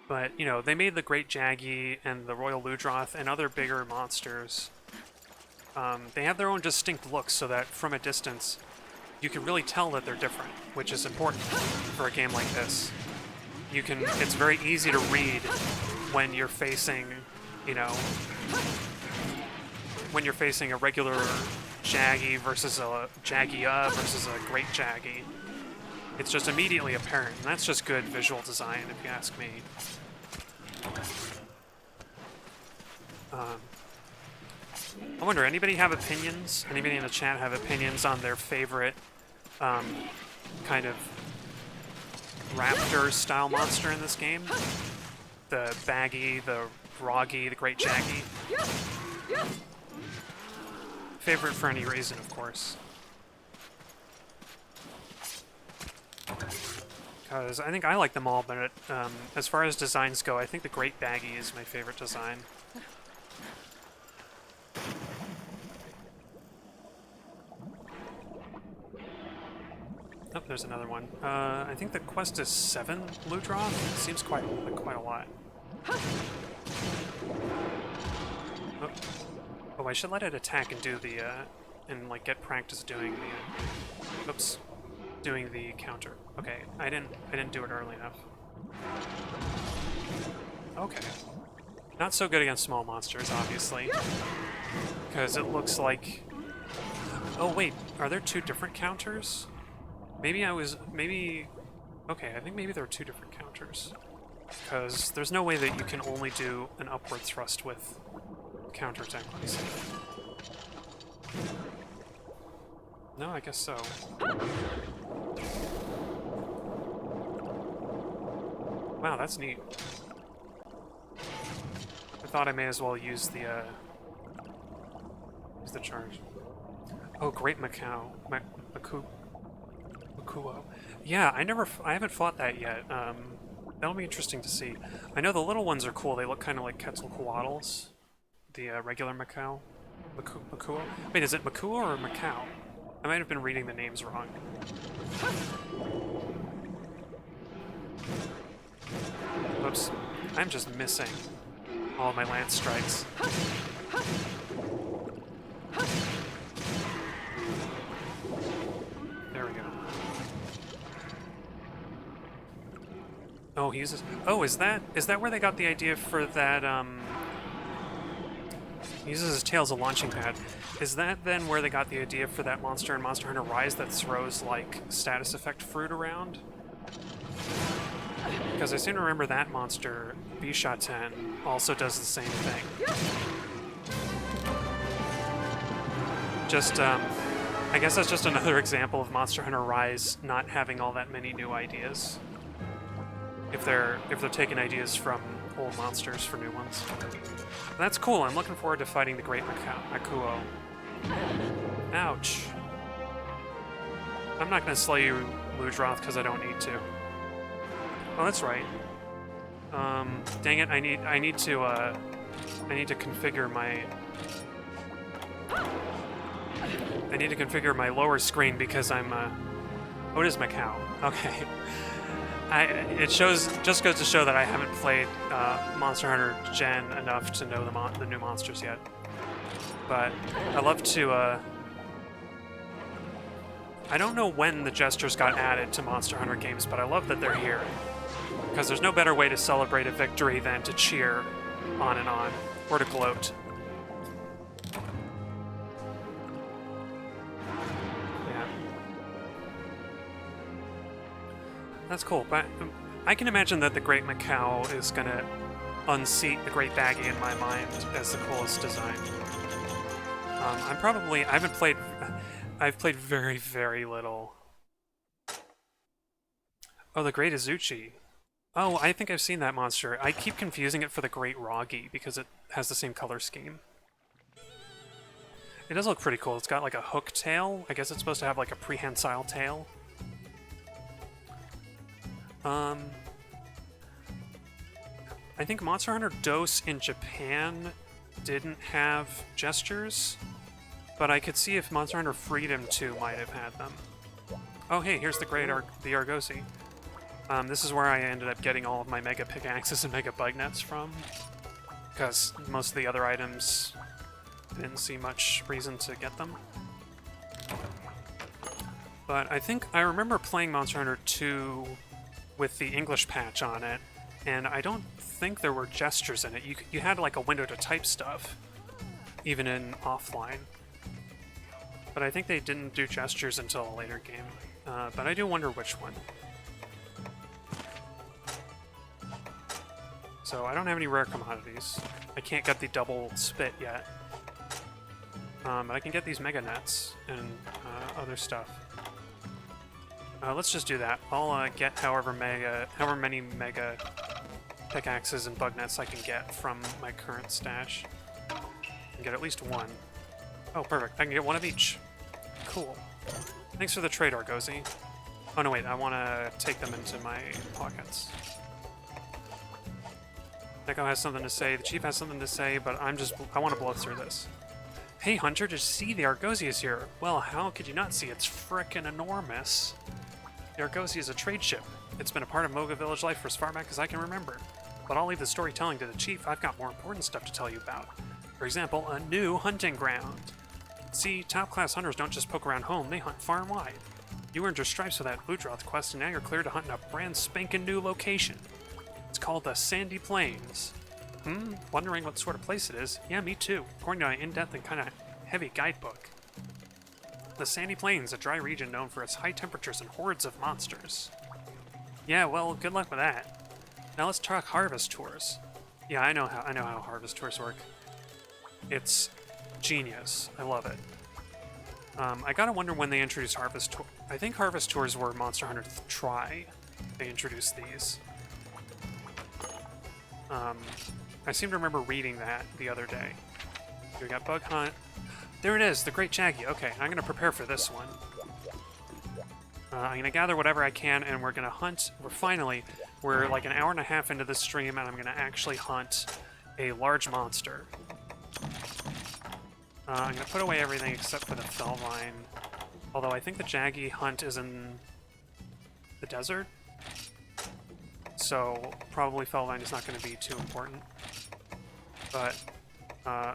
But, you know, they made the Great Jaggi and the Royal Ludroth and other bigger monsters. They have their own distinct looks, so that from a distance, you can really tell that they're different, which is important for a game like this. It's very easy to read when you're facing, you know, when you're facing a regular Jaggi versus a Jaggia versus a Great Jaggi. It's just immediately apparent, and that's just good visual design, if you ask me. I wonder, anybody have opinions? Anybody in the chat have opinions on their favorite kind of raptor-style monster in this game? The Baggy, the Roggy, the Great Jaggi? Favorite for any reason, of course. Because I think I like them all, but as far as designs go, I think the Great Baggy is my favorite design. Oh, there's another one. I think the quest is 7 Ludroth. It seems quite a lot. Oh, I should let it attack and do the and like get practice doing the doing the counter. Okay, I didn't do it early enough. Okay. Not so good against small monsters, obviously. Because it looks like... Oh wait, are there 2 different counters? Maybe okay, I think maybe there are 2 different counters. Because there's no way that you can only do an upward thrust with counterattack. No, I guess so. Wow, that's neat. I thought I may as well use the charge. Oh, Great Makuo. Yeah, I haven't fought that yet. That'll be interesting to see. I know the little ones are cool. They look kind of like Quetzalcoatl's. The regular Makuo. Wait, is it Makuo or Macau? I might have been reading the names wrong. Oops. I'm just missing all of my lance strikes. Oh, he uses... Oh, is that where they got the idea for that, He uses his tail as a launching pad. Is that then where they got the idea for that monster in Monster Hunter Rise that throws, like, status effect fruit around? Because I seem to remember that monster, Bishaten, also does the same thing. Just, I guess that's just another example of Monster Hunter Rise not having all that many new ideas. If they're taking ideas from old monsters for new ones. That's cool. I'm looking forward to fighting the Great Akuo. Ouch. I'm not going to slay you, Ludroth, because I don't need to. Oh, that's right. Dang it! I need to configure my. I need to configure my lower screen because I'm. Oh, it is Macau. Okay. It just goes to show that I haven't played Monster Hunter Gen enough to know the new monsters yet. But I love to. I don't know when the gestures got added to Monster Hunter games, but I love that they're here. Because there's no better way to celebrate a victory than to cheer on and on, or to gloat. Yeah. That's cool, but I can imagine that the Great Macau is gonna unseat the Great Baggy in my mind as the coolest design. I've played very, very little. Oh, the Great Izuchi. Oh, I think I've seen that monster. I keep confusing it for the Great Roggy because it has the same color scheme. It does look pretty cool. It's got like a hook tail. I guess it's supposed to have like a prehensile tail. I think Monster Hunter DOS in Japan didn't have gestures, but I could see if Monster Hunter Freedom 2 might have had them. Oh, hey, here's the Argosy. This is where I ended up getting all of my Mega Pickaxes and Mega Bug Nets from, because most of the other items didn't see much reason to get them. But I think I remember playing Monster Hunter 2 with the English patch on it, and I don't think there were gestures in it. You had like a window to type stuff, even in offline. But I think they didn't do gestures until a later game. But I do wonder which one. So I don't have any rare commodities. I can't get the double spit yet. But I can get these Mega Nets and other stuff. Let's just do that. I'll get however many Mega Pickaxes and Bug Nets I can get from my current stash. I can get at least one. Oh, perfect. I can get one of each. Cool. Thanks for the trade, Argosy. Oh, no, wait. I want to take them into my pockets. Neko has something to say, the Chief has something to say, but I want to blow through this. Hey, Hunter, did you see the Argosy is here? Well, how could you not see? It's frickin' enormous. The Argosy is a trade ship. It's been a part of Moga village life for as far back as I can remember. But I'll leave the storytelling to the Chief. I've got more important stuff to tell you about. For example, a new hunting ground. See, top-class hunters don't just poke around home, they hunt far and wide. You earned your stripes for that Ludroth quest, and now you're cleared to hunt in a brand spanking new location. It's called the Sandy Plains. Wondering what sort of place it is? Yeah, me too, according to my in-depth and kind of heavy guidebook. The Sandy Plains, a dry region known for its high temperatures and hordes of monsters. Yeah, well, good luck with that. Now let's talk harvest tours. Yeah, I know how harvest tours work. It's genius. I love it. I gotta wonder when they introduced harvest tours. I think harvest tours were Monster Hunter Tri. They introduced these. I seem to remember reading that the other day. We got Bug Hunt. There it is, the Great Jaggi. Okay, I'm gonna prepare for this one. I'm gonna gather whatever I can, and we're gonna hunt. We're like an hour and a half into this stream, and I'm gonna actually hunt a large monster. I'm gonna put away everything except for the Felvine. Although I think the Jaggi hunt is in the desert. So probably Felvine is not going to be too important. But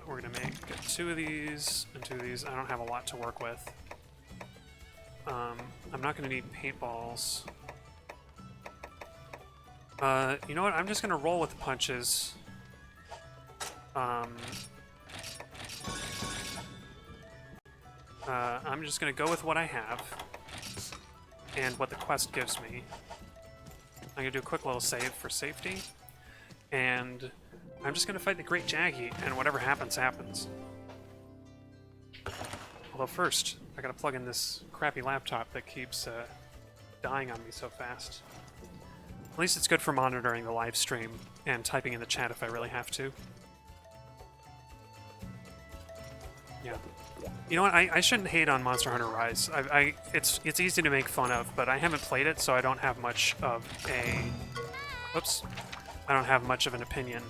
we're going to get 2 of these and 2 of these. I don't have a lot to work with. I'm not going to need paintballs. You know what? I'm just gonna roll with the punches. I'm just gonna go with what I have and what the quest gives me. I'm gonna do a quick little save for safety, and I'm just gonna fight the Great Jaggi, and whatever happens, happens. Although first, I gotta plug in this crappy laptop that keeps dying on me so fast. At least it's good for monitoring the live stream and typing in the chat if I really have to. Yeah. You know what? I shouldn't hate on Monster Hunter Rise. It's easy to make fun of, but I haven't played it, so I don't have much of a... Whoops. I don't have much of an opinion.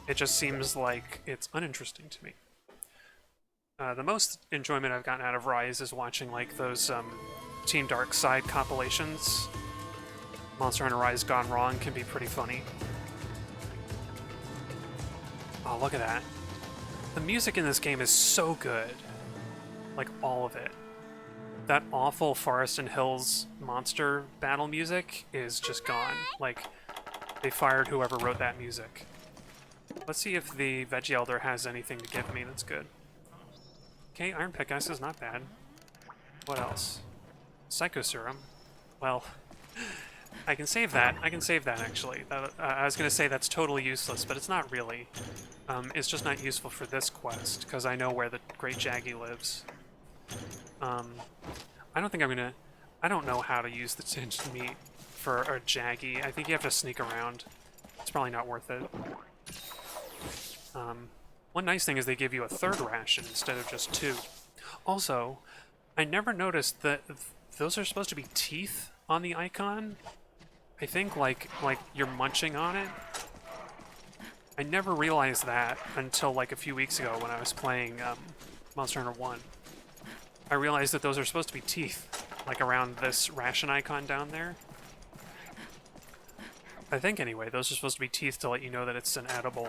It just seems like it's uninteresting to me. The most enjoyment I've gotten out of Rise is watching like those Team Dark Side compilations. Monster Hunter Rise Gone Wrong can be pretty funny. Oh, look at that. The music in this game is so good. Like, all of it. That awful Forest and Hills monster battle music is just gone. Like, they fired whoever wrote that music. Let's see if the Veggie Elder has anything to give me that's good. Okay, Iron Pickaxe is not bad. What else? Psycho Serum. Well, I can save that. I can save that, actually. I was going to say that's totally useless, but it's not really. It's just not useful for this quest, because I know where the Great Jaggi lives. I don't think I'm going to... I don't know how to use the Singed Meat for a Jaggi. I think you have to sneak around. It's probably not worth it. One nice thing is they give you a third ration instead of just 2. Also, I never noticed that those are supposed to be teeth on the icon. I think like you're munching on it. I never realized that until like a few weeks ago when I was playing Monster Hunter 1. I realized that those are supposed to be teeth, like around this ration icon down there. I think anyway, those are supposed to be teeth to let you know that it's an edible.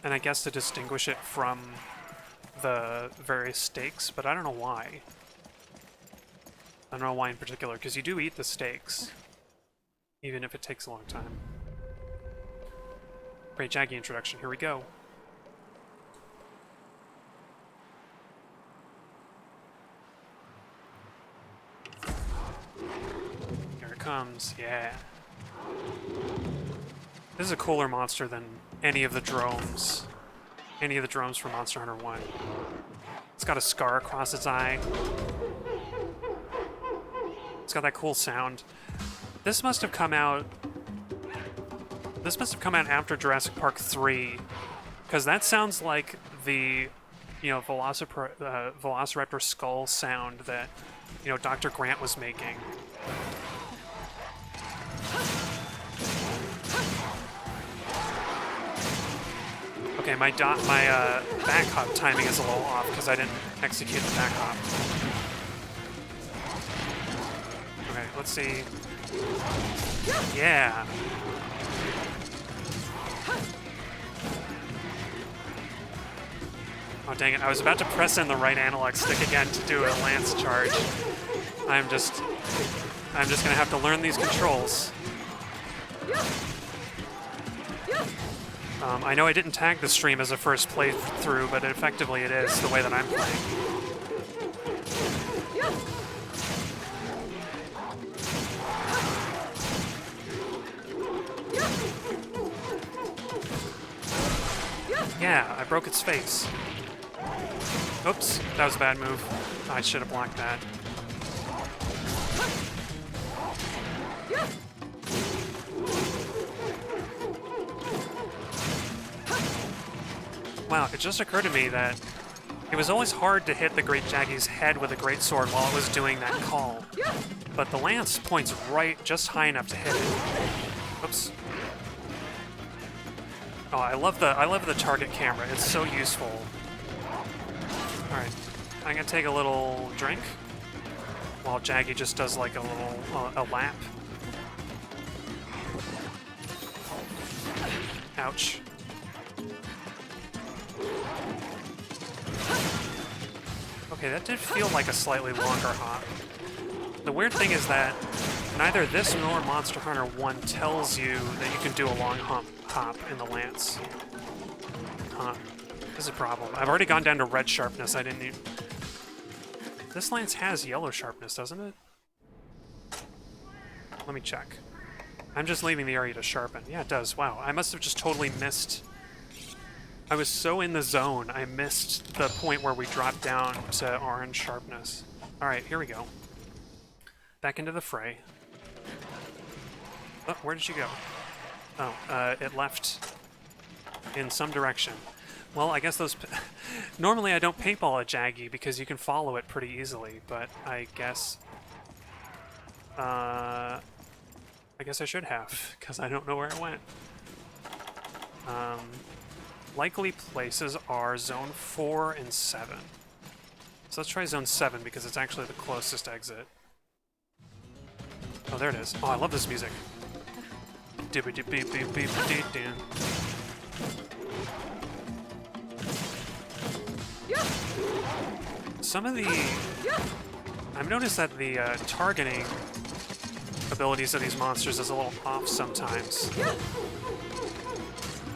And I guess to distinguish it from the various steaks, but I don't know why. I don't know why in particular, because you do eat the steaks, even if it takes a long time. Great Jaggi introduction, here we go. Here it comes, yeah. This is a cooler monster than any of the drones. Any of the drones from Monster Hunter 1. It's got a scar across its eye. It's got that cool sound. This must have come out... This must have come out after Jurassic Park 3. Because that sounds like the, you know, Velociraptor skull sound that, you know, Dr. Grant was making. Okay, my back hop timing is a little off because I didn't execute the back hop. Okay, let's see. Yeah. Oh dang it, I was about to press in the right analog stick again to do a lance charge. I'm just gonna have to learn these controls. I know I didn't tag the stream as a first playthrough, but effectively it is the way that I'm playing. Yeah, I broke its face. Oops, that was a bad move. I should have blocked that. Wow, it just occurred to me that it was always hard to hit the Great Jaggi's head with a greatsword while it was doing that call. But the lance points right just high enough to hit it. Oops. Oh, I love the target camera. It's so useful. Alright, I'm gonna take a little drink while Jaggi just does like a little a lap. Ouch. Okay, that did feel like a slightly longer hop. The weird thing is that neither this nor Monster Hunter 1 tells you that you can do a long hop in the lance. Huh. This is a problem. I've already gone down to red sharpness. I didn't need... This lance has yellow sharpness, doesn't it? Let me check. I'm just leaving the area to sharpen. Yeah, it does. Wow, I must have just totally missed... I was so in the zone, I missed the point where we dropped down to orange sharpness. Alright, here we go. Back into the fray. Oh, where did you go? Oh, it left in some direction. Well, I guess those... Normally I don't paintball a Jaggi because you can follow it pretty easily, but I guess... I guess I should have, because I don't know where it went. Likely places are Zone 4 and 7. So let's try Zone 7 because it's actually the closest exit. Oh, there it is. Oh, I love this music. Some of the... I've noticed that the targeting abilities of these monsters is a little off sometimes.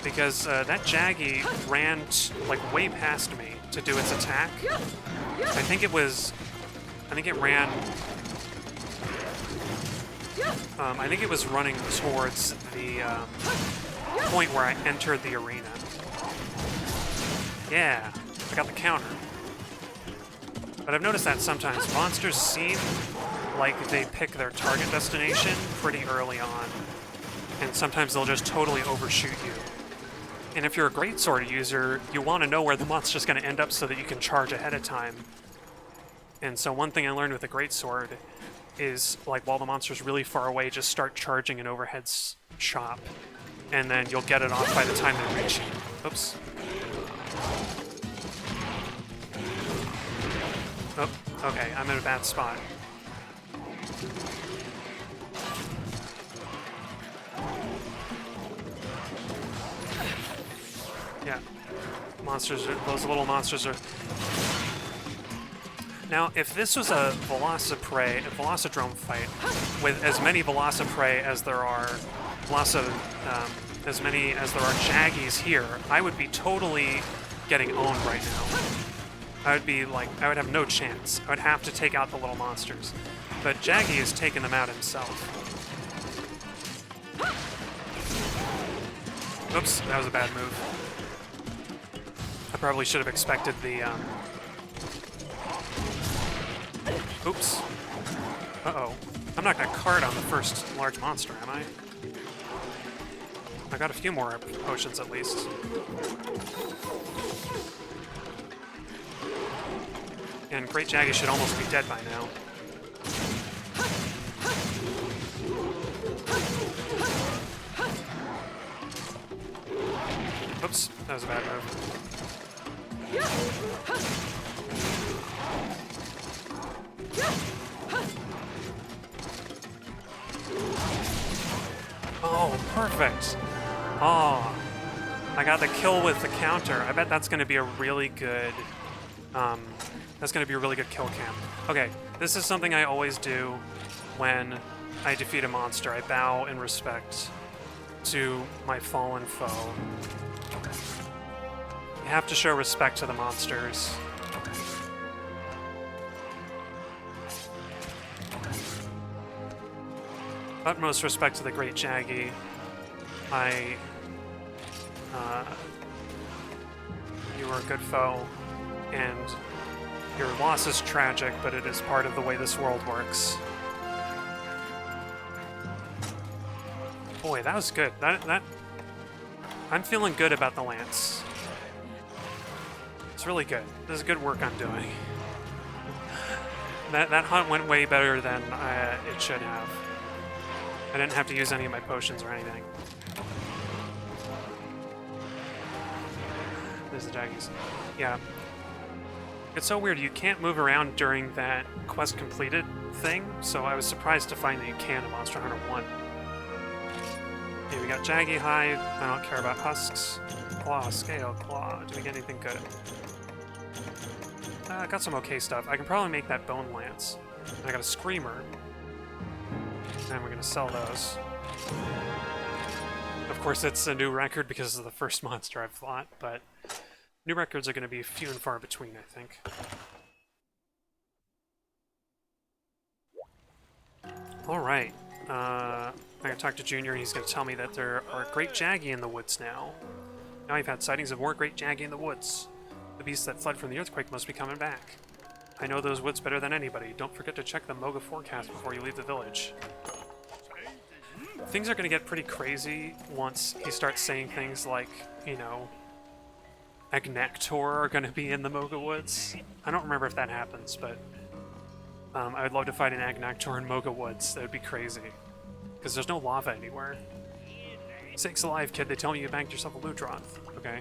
Because that Jaggi ran like way past me to do its attack. I think it was... I think it ran... I think it was running towards the point where I entered the arena. Yeah, I got the counter. But I've noticed that sometimes monsters seem like they pick their target destination pretty early on. And sometimes they'll just totally overshoot you. And if you're a greatsword user, you want to know where the monster's going to end up so that you can charge ahead of time. And so one thing I learned with the greatsword is, like, while the monster's really far away, just start charging an overhead chop. And then you'll get it off by the time they reach you. Oops. Oh, okay, I'm in a bad spot. Yeah. Monsters are, those little monsters are... Now, if this was a Velocidrome fight, with as many Velociprey as there are as many as there are Jaggis here, I would be totally getting owned right now. I would be like, I would have no chance. I would have to take out the little monsters. But Jaggi is taking them out himself. Oops, that was a bad move. I probably should have expected the, Oops. Uh-oh. I'm not gonna card on the first large monster, am I? I got a few more potions at least. And Great Jaggi should almost be dead by now. Oops, that was a bad move. Oh, perfect. Oh, I got the kill with the counter. I bet that's going to be a really good, that's going to be a really good kill cam. Okay, this is something I always do when I defeat a monster. I bow in respect to my fallen foe. You have to show respect to the monsters. Utmost respect to the Great Jaggi. You were a good foe, and your loss is tragic, but it is part of the way this world works. Boy, that was good. I'm feeling good about the lance. It's really good. This is good work I'm doing. That hunt went way better than it should have. I didn't have to use any of my potions or anything. There's the Jaggis. Yeah. It's so weird, you can't move around during that quest completed thing, so I was surprised to find that you can in Monster Hunter 1. Okay, we got Jaggi Hide. I don't care about husks. Claw, scale, claw. Do we get anything good? I got some okay stuff. I can probably make that bone lance. And I got a screamer. And we're going to sell those. Of course, it's a new record because of the first monster I've fought, but new records are going to be few and far between, I think. Alright. I'm going to talk to Junior, and he's going to tell me that there are great Jaggi in the woods now. Now I've had sightings of more great Jaggi in the woods. The beasts that fled from the earthquake must be coming back. I know those woods better than anybody. Don't forget to check the Moga forecast before you leave the village. Things are going to get pretty crazy once he starts saying things like, you know, Agnactor are going to be in the Moga woods. I don't remember if that happens, but I would love to fight an Agnactor in Moga woods. That would be crazy. Because there's no lava anywhere. Sakes alive, kid. They tell me you banked yourself a Ludroth. Okay.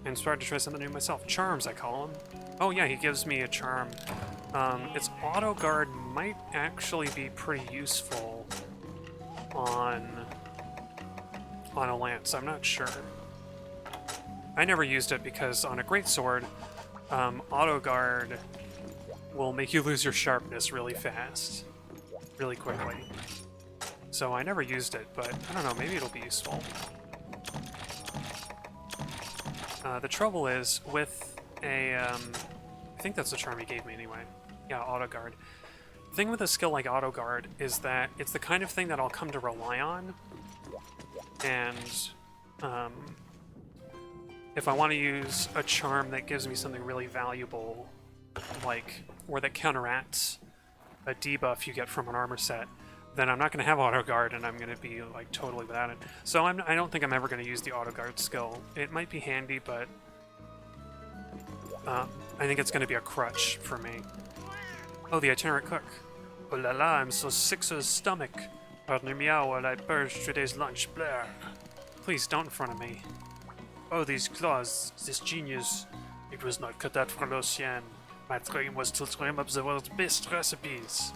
Inspired to try something new myself. Charms, I call them. Oh yeah, he gives me a charm. Its auto guard might actually be pretty useful on a lance. I'm not sure. I never used it because on a greatsword, auto guard will make you lose your sharpness really fast, really quickly. So I never used it, but I don't know, maybe it'll be useful. The trouble is with a, I think that's the charm he gave me anyway. Yeah, auto guard. The thing with a skill like auto guard is that it's the kind of thing that I'll come to rely on, and if I want to use a charm that gives me something really valuable, like, or that counteracts a debuff you get from an armor set, then I'm not going to have auto guard, and I'm going to be like totally without it. So I don't think I'm ever going to use the auto guard skill. It might be handy, but I think it's going to be a crutch for me. Oh, the itinerant cook. Oh la la, I'm so sick to the stomach. Pardon me while I purge today's lunch, Blair. Please don't in front of me. Oh, these claws, this genius. It was not cut out for Lucien. My dream was to dream up the world's best recipes.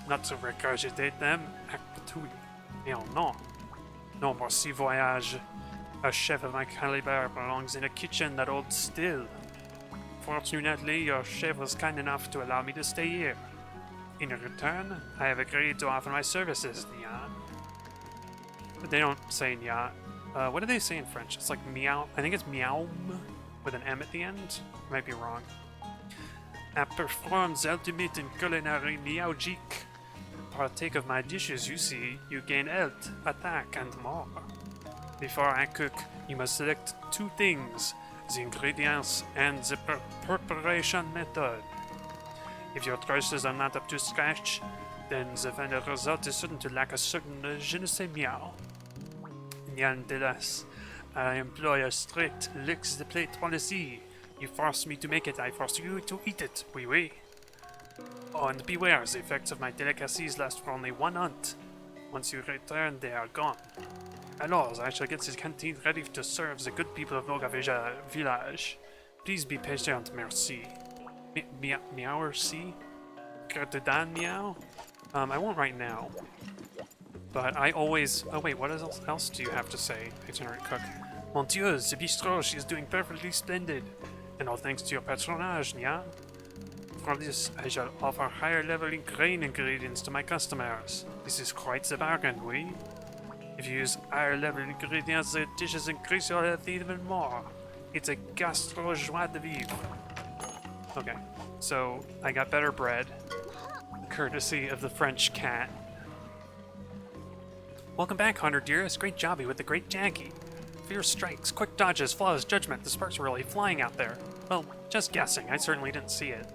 Not to regurgitate them, actually. Et non. Non, merci voyage. A chef of my caliber belongs in a kitchen that holds still. Fortunately, your chef was kind enough to allow me to stay here. In return, I have agreed to offer my services, Nya. But they don't say Nya. What do they say in French? It's like meow. I think it's meow with an M at the end. I might be wrong. I perform the ultimate in culinary meowgic. Partake of my dishes, you see, you gain health, attack, and more. Before I cook, you must select two things, the ingredients and the preparation method. If your choices are not up to scratch, then the final result is certain to lack a certain je ne sais meow. Nonetheless, I employ a strict licks the plate policy. You force me to make it, I force you to eat it, oui oui. Oh, and beware, the effects of my delicacies last for only one hunt. Once you return, they are gone. Alors, I shall get the canteen ready to serve the good people of Moga village. Please be patient, merci. Meow-merci? Gertudan meow? I won't right now. But I always... Oh wait, what else do you have to say, itinerant cook? Mon Dieu, the bistro, she is doing perfectly splendid. And all thanks to your patronage, Nya. For this, I shall offer higher level grain ingredients to my customers. This is quite the bargain, oui? If you use higher level ingredients, the dishes increase your health even more. It's a gastro joie de vivre. Okay, so I got better bread, courtesy of the French cat. Welcome back, Hunter dearest. Great jobby with the great Jaggi. Fierce strikes, quick dodges, flawless judgment. The sparks were really flying out there. Well, just guessing. I certainly didn't see it.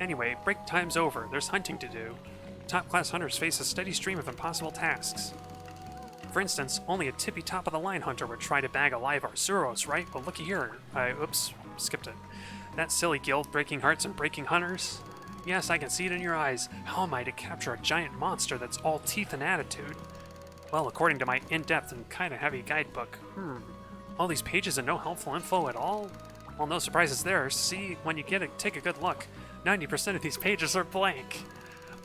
Anyway, break time's over. There's hunting to do. Top-class hunters face a steady stream of impossible tasks. For instance, only a tippy-top-of-the-line hunter would try to bag alive our Suros, right? Well, looky here. Oops, skipped it. That silly guild breaking hearts and breaking hunters? Yes, I can see it in your eyes. How am I to capture a giant monster that's all teeth and attitude? Well, according to my in-depth and kinda heavy guidebook, all these pages and no helpful info at all? Well, no surprises there. See, when you get it, take a good look. 90% of these pages are blank.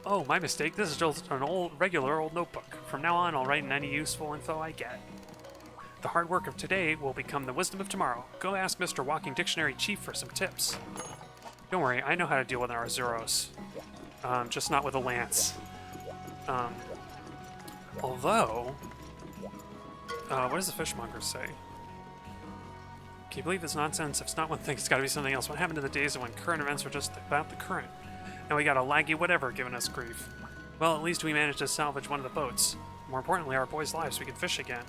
Oh, my mistake. This is just an regular old notebook. From now on, I'll write in any useful info I get. The hard work of today will become the wisdom of tomorrow. Go ask Mr. Walking Dictionary Chief for some tips. Don't worry, I know how to deal with our Zeros. Just not with a lance. Although, what does the fishmonger say? Can you believe this nonsense? If it's not one thing, it's got to be something else. What happened to the days when current events were just about the current? And we got a laggy whatever giving us grief. Well, at least we managed to salvage one of the boats. More importantly, our boys' lives, we can fish again.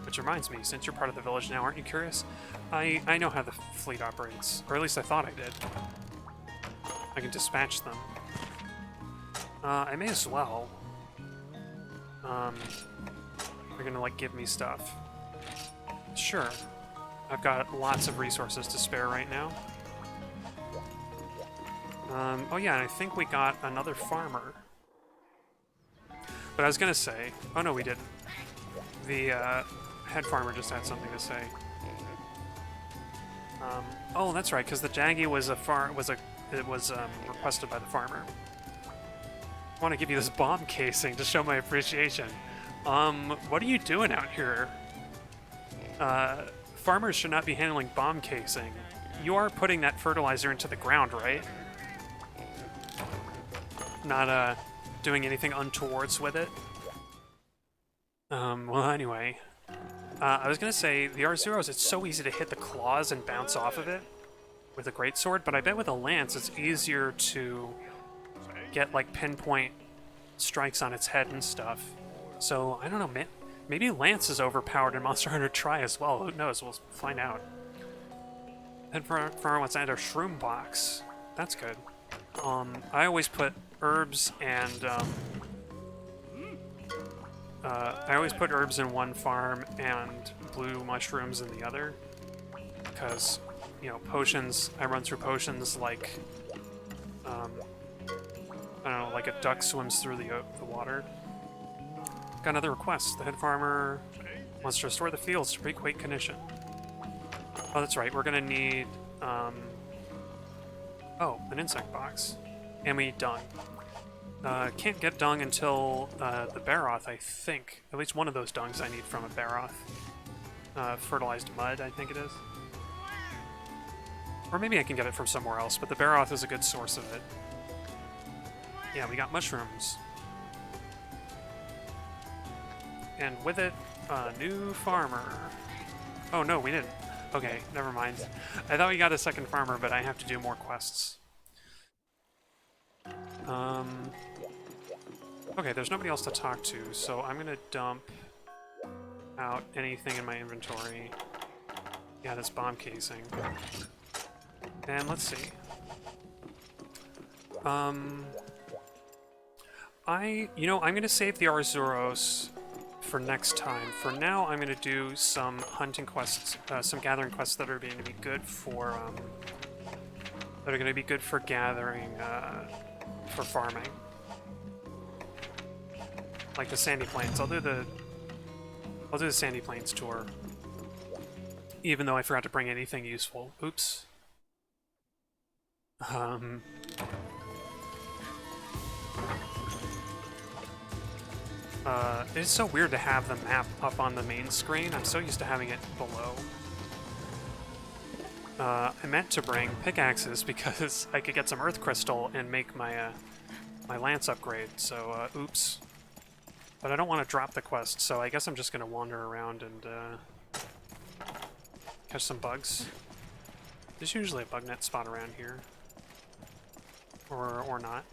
Which reminds me, since you're part of the village now, aren't you curious? I know how the fleet operates. Or at least I thought I did. I can dispatch them. I may as well. They're gonna, like, give me stuff. Sure. I've got lots of resources to spare right now. Oh yeah, and I think we got another farmer. But I was gonna say... Oh no, we didn't. The, head farmer just had something to say. Oh, that's right, because the Jaggi was requested by the farmer. I want to give you this bomb casing to show my appreciation. What are you doing out here? Farmers should not be handling bomb casing. You are putting that fertilizer into the ground, right? Not, doing anything untowards with it? Well, anyway. I was gonna say, the R0s, it's so easy to hit the claws and bounce off of it with a greatsword, but I bet with a lance it's easier to get, like, pinpoint strikes on its head and stuff. So, I don't know, maybe lance is overpowered in Monster Hunter Tri as well. Who knows? We'll find out. Head farmer wants to add a shroom box. That's good. I always put herbs and, I always put herbs in one farm and blue mushrooms in the other. Because, you know, potions, I run through potions like, I don't know, like a duck swims through the water. Got another request. The head farmer wants to restore the fields to pre-quake condition. Oh, that's right. We're gonna need, oh, an insect box. And we need dung. Can't get dung until the Baroth, I think. At least one of those dungs I need from a Baroth. Fertilized mud, I think it is. Or maybe I can get it from somewhere else, but the Baroth is a good source of it. Yeah, we got mushrooms. And with it, a new farmer. Oh no, we didn't. Okay, never mind. I thought we got a second farmer, but I have to do more quests. Okay, there's nobody else to talk to, so I'm gonna dump out anything in my inventory. Yeah, this bomb casing. And let's see. You know, I'm gonna save the Arzuros for next time. For now, I'm gonna do some hunting quests, some gathering quests that are going to be good for, gathering, for farming. Like the Sandy Plains. I'll do the Sandy Plains tour. Even though I forgot to bring anything useful. Oops. It's so weird to have the map up on the main screen. I'm so used to having it below. I meant to bring pickaxes because I could get some earth crystal and make my my lance upgrade, so oops. But I don't want to drop the quest, so I guess I'm just gonna wander around and catch some bugs. There's usually a bug net spot around here. Or not.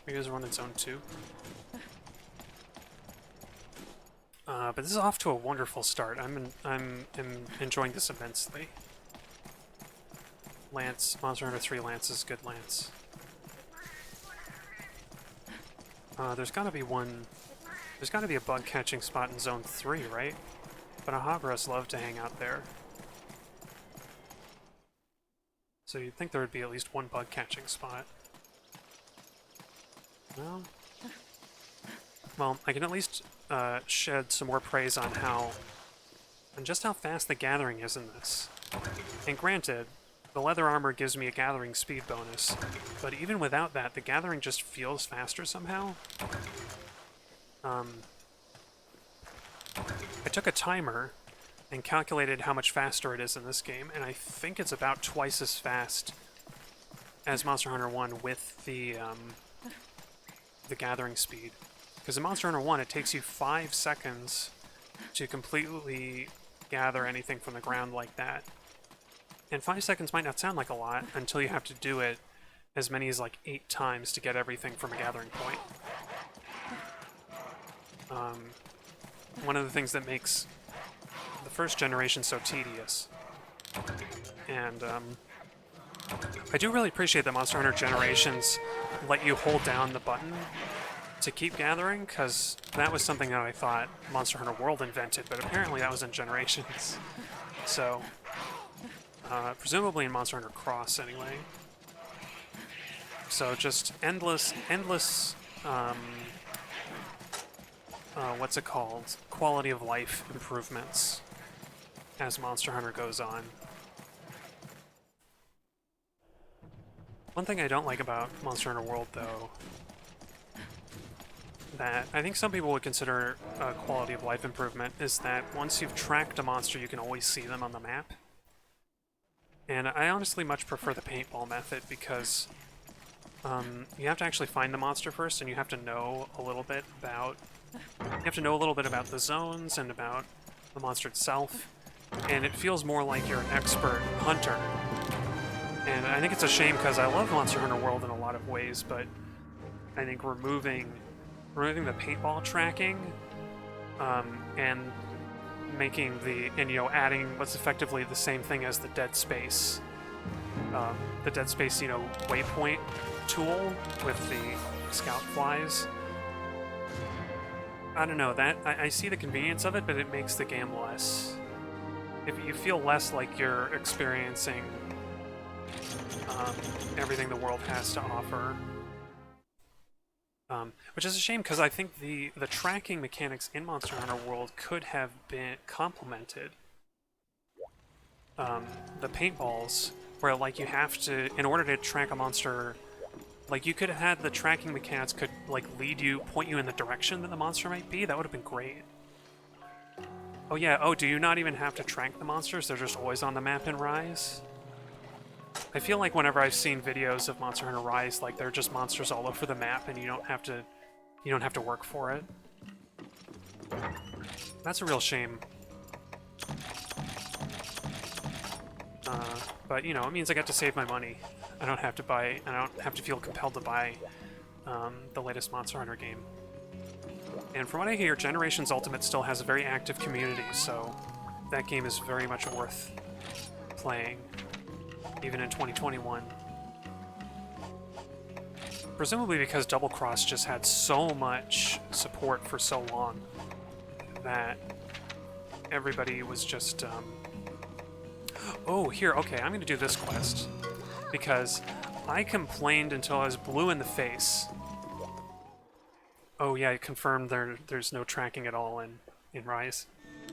Maybe there's one in Zone 2. But this is off to a wonderful start. I'm enjoying this immensely. Lance, Monster Hunter 3 Lance is good Lance. There's gotta be a bug catching spot in Zone 3, right? But Ahabras love to hang out there. So you'd think there would be at least one bug catching spot. Well, I can at least shed some more praise on just how fast the gathering is in this. And granted, the leather armor gives me a gathering speed bonus, but even without that, the gathering just feels faster somehow. I took a timer and calculated how much faster it is in this game, and I think it's about twice as fast as Monster Hunter 1 with the gathering speed. Because in Monster Hunter 1, it takes you 5 seconds to completely gather anything from the ground like that. And 5 seconds might not sound like a lot until you have to do it as many as like 8 times to get everything from a gathering point. One of the things that makes the first generation so tedious. And I do really appreciate that Monster Hunter Generations let you hold down the button to keep gathering, because that was something that I thought Monster Hunter World invented, but apparently that was in Generations. So, presumably in Monster Hunter Cross anyway. So just endless, what's it called? Quality of life improvements as Monster Hunter goes on. One thing I don't like about Monster Hunter World, though, that I think some people would consider a quality of life improvement, is that once you've tracked a monster, you can always see them on the map. And I honestly much prefer the paintball method, because you have to actually find the monster first, and you have to know a little bit about the zones and about the monster itself, and it feels more like you're an expert hunter. And I think it's a shame, because I love Monster Hunter World in a lot of ways, but I think removing the paintball tracking and making adding what's effectively the same thing as the Dead Space waypoint tool with the scout flies. I don't know, that I see the convenience of it, but it makes the game less. If you feel less like you're experiencing everything the world has to offer. Which is a shame, because I think the tracking mechanics in Monster Hunter World could have been complemented. The paintballs, where like you have to, in order to track a monster, like you could have had the tracking mechanics could like point you in the direction that the monster might be. That would have been great. Oh yeah, do you not even have to track the monsters? They're just always on the map in Rise? I feel like whenever I've seen videos of Monster Hunter Rise, like they're just monsters all over the map, and you don't have to work for it. That's a real shame. But you know, it means I get to save my money. I don't have to feel compelled to buy the latest Monster Hunter game. And from what I hear, Generations Ultimate still has a very active community, so that game is very much worth playing, even in 2021. Presumably because Double Cross just had so much support for so long that everybody was just, Oh, here, okay, I'm gonna do this quest, because I complained until I was blue in the face. Oh yeah, I confirmed there's no tracking at all in Rise.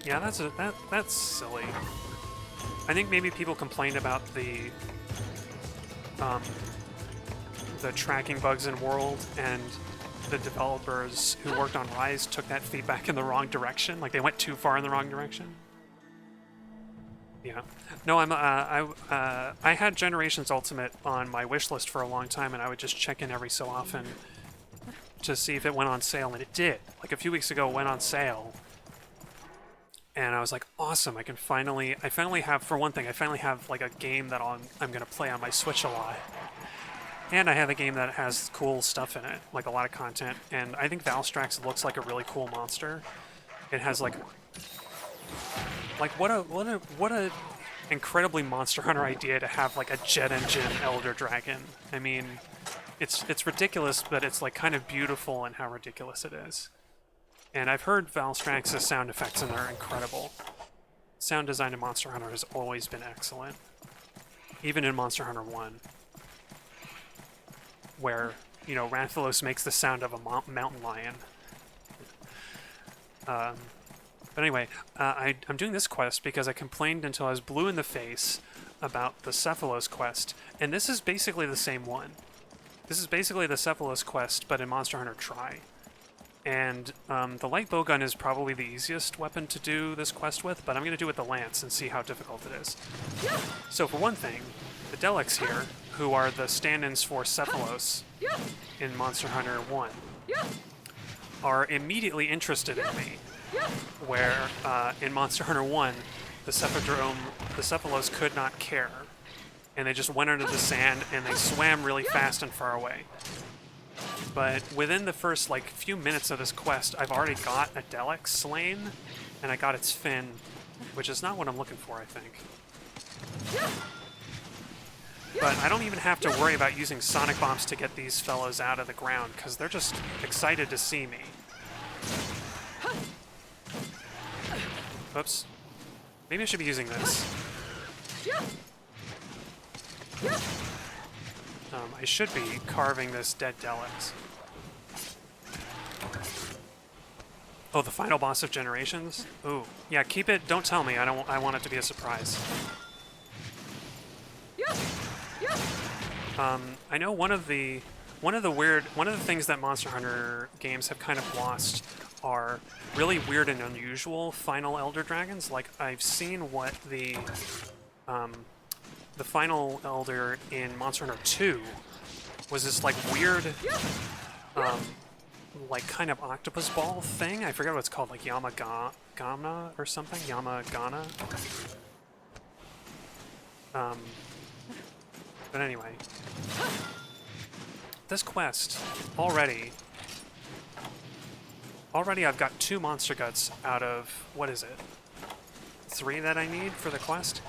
Yeah, that's silly. I think maybe people complained about the tracking bugs in World, and the developers who worked on Rise took that feedback in the wrong direction. Like, they went too far in the wrong direction. Yeah. No, I had Generations Ultimate on my wish list for a long time, and I would just check in every so often to see if it went on sale, and it did. Like, a few weeks ago, it went on sale. And I was like, awesome, I finally have, for one thing, I finally have like a game that I'm going to play on my Switch a lot. And I have a game that has cool stuff in it, like a lot of content. And I think Valstrax looks like a really cool monster. It has like what a incredibly Monster Hunter idea to have like a jet engine Elder Dragon. I mean, it's ridiculous, but it's like kind of beautiful in how ridiculous it is. And I've heard Valstrax's sound effects, and they're incredible. Sound design in Monster Hunter has always been excellent. Even in Monster Hunter 1. Where, you know, Rathalos makes the sound of a mountain lion. But anyway, I'm doing this quest because I complained until I was blue in the face about the Cephalos quest. And this is basically the same one. This is basically the Cephalos quest, but in Monster Hunter Tri. And the light bowgun is probably the easiest weapon to do this quest with, but I'm going to do it with the lance and see how difficult it is. So for one thing, the Delics here, who are the stand-ins for Cephalos in Monster Hunter 1, are immediately interested in me. Where in Monster Hunter 1, the Cephalos could not care. And they just went under the sand and they swam really fast and far away. But within the first like few minutes of this quest, I've already got a Delex slain, and I got its fin, which is not what I'm looking for, I think. But I don't even have to worry about using sonic bombs to get these fellows out of the ground, because they're just excited to see me. Oops. Maybe I should be using this. I should be carving this dead Delex. Oh, the final boss of Generations? Ooh. Yeah, keep it. Don't tell me. I want it to be a surprise. I know one of the things that Monster Hunter games have kind of lost are really weird and unusual final Elder Dragons. Like, I've seen what the final Elder in Monster Hunter 2 was this like weird like kind of octopus ball thing. I forget what it's called, like Yamagana or something. Yamagana. But anyway, this quest already I've got 2 monster guts out of, what is it, 3 that I need for the quest.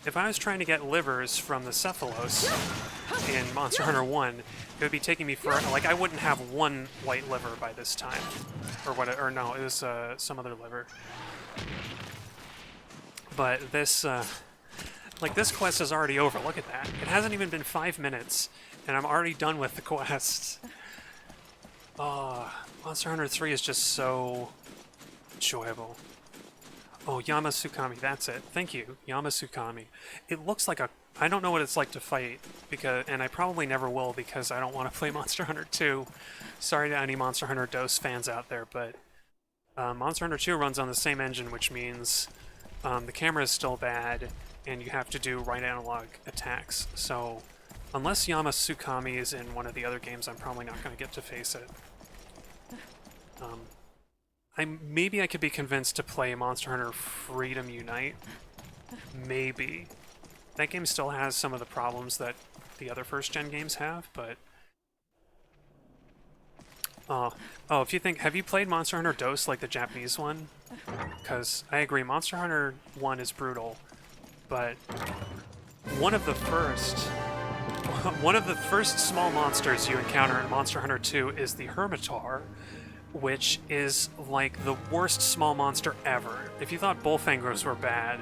If I was trying to get livers from the Cephalos in Monster Hunter 1, it would be taking me for, like, I wouldn't have 1 white liver by this time. Or no, it was some other liver. But this, like, this quest is already over. Look at that. It hasn't even been 5 minutes, and I'm already done with the quest. Monster Hunter 3 is just so enjoyable. Oh, Yamasukami, that's it. Thank you, Yamasukami. It looks like a... I don't know what it's like to fight, and I probably never will because I don't want to play Monster Hunter 2. Sorry to any Monster Hunter DOS fans out there, but Monster Hunter 2 runs on the same engine, which means the camera is still bad, and you have to do right analog attacks. So, unless Yamasukami is in one of the other games, I'm probably not going to get to face it. Maybe I could be convinced to play Monster Hunter Freedom Unite. Maybe. That game still has some of the problems that the other first-gen games have, but... oh, if you think... Have you played Monster Hunter DOS, like the Japanese one? Because I agree, Monster Hunter 1 is brutal, but one of the first small monsters you encounter in Monster Hunter 2 is the Hermitar, which is like the worst small monster ever. If you thought Bullfangers were bad,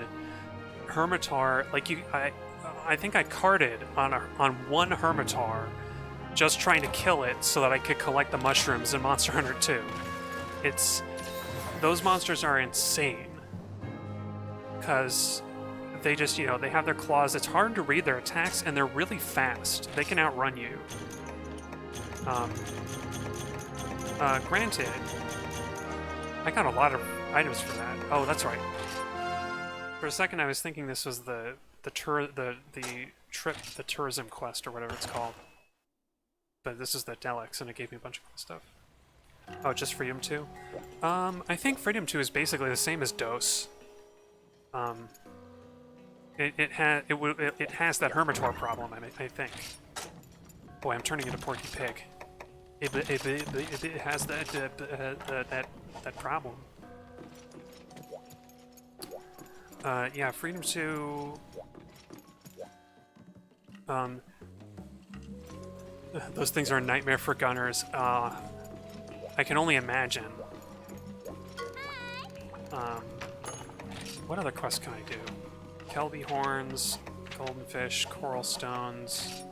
Hermitar, like I think I carded on one Hermitar just trying to kill it so that I could collect the mushrooms in Monster Hunter 2. Those monsters are insane. Because they just, they have their claws. It's hard to read their attacks, and they're really fast. They can outrun you. Granted, I got a lot of items for that. Oh, that's right. For a second, I was thinking this was the tourism quest or whatever it's called. But this is the Delex, and it gave me a bunch of cool stuff. Oh, just Freedom 2? I think Freedom 2 is basically the same as DOS. It has that Hermitar problem, I think. Boy, I'm turning into Porky Pig. It has that problem. Yeah, Freedom 2... those things are a nightmare for gunners. I can only imagine. What other quests can I do? Kelby horns, golden fish, coral stones...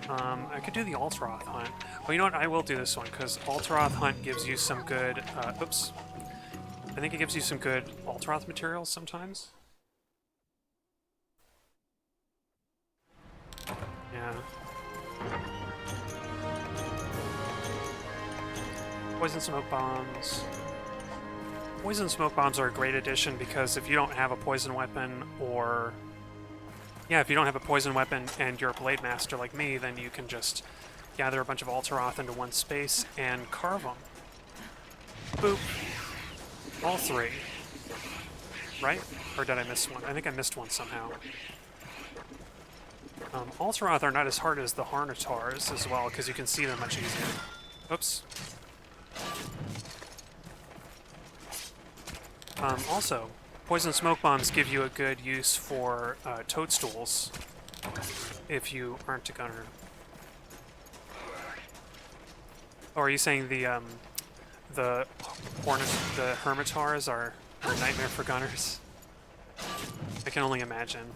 I could do the Ludroth hunt. Oh, you know what? I will do this one, because Ludroth hunt gives you some good... oops. I think it gives you some good Ludroth materials sometimes. Yeah. Poison smoke bombs. Poison smoke bombs are a great addition, because if you don't have a poison weapon, or... yeah, if you don't have a poison weapon and you're a blade master like me, then you can just gather a bunch of Ludroth into one space, and carve them. Boop. All three. Right? Or did I miss one? I think I missed one somehow. Ludroth are not as hard as the Harnatars as well, because you can see them much easier. Oops. Also, poison smoke bombs give you a good use for toadstools if you aren't a gunner. Or are you saying the Hermitars are a nightmare for gunners? I can only imagine.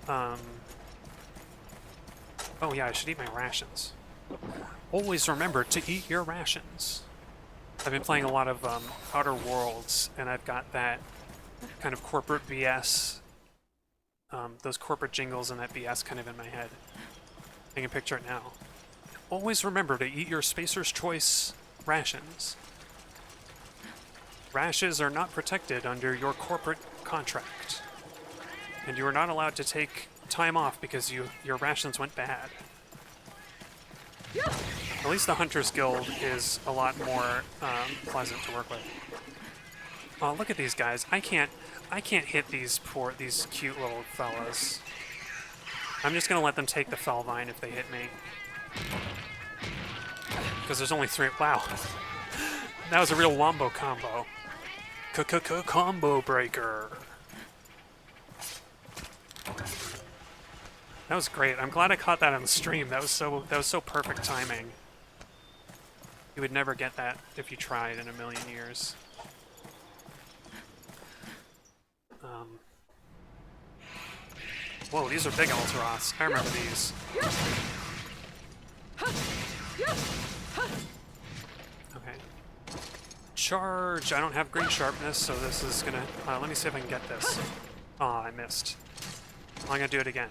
Oh yeah, I should eat my rations. Always remember to eat your rations. I've been playing a lot of Outer Worlds, and I've got that kind of corporate BS, those corporate jingles and that BS kind of in my head. I can picture it now. Always remember to eat your Spacer's Choice rations. Rashes are not protected under your corporate contract. And you are not allowed to take time off because your rations went bad. At least the Hunter's Guild is a lot more pleasant to work with. Oh, look at these guys. I can't hit these cute little fellas. I'm just gonna let them take the Felvine if they hit me. Because there's only 3. Wow. That was a real wombo combo. Combo breaker. That was great. I'm glad I caught that on the stream. That was so perfect timing. You would never get that if you tried in a million years. Whoa, these are big Ludroths. I remember these. Okay. Charge! I don't have green sharpness, so this is gonna... let me see if I can get this. Aw, I missed. I'm gonna do it again.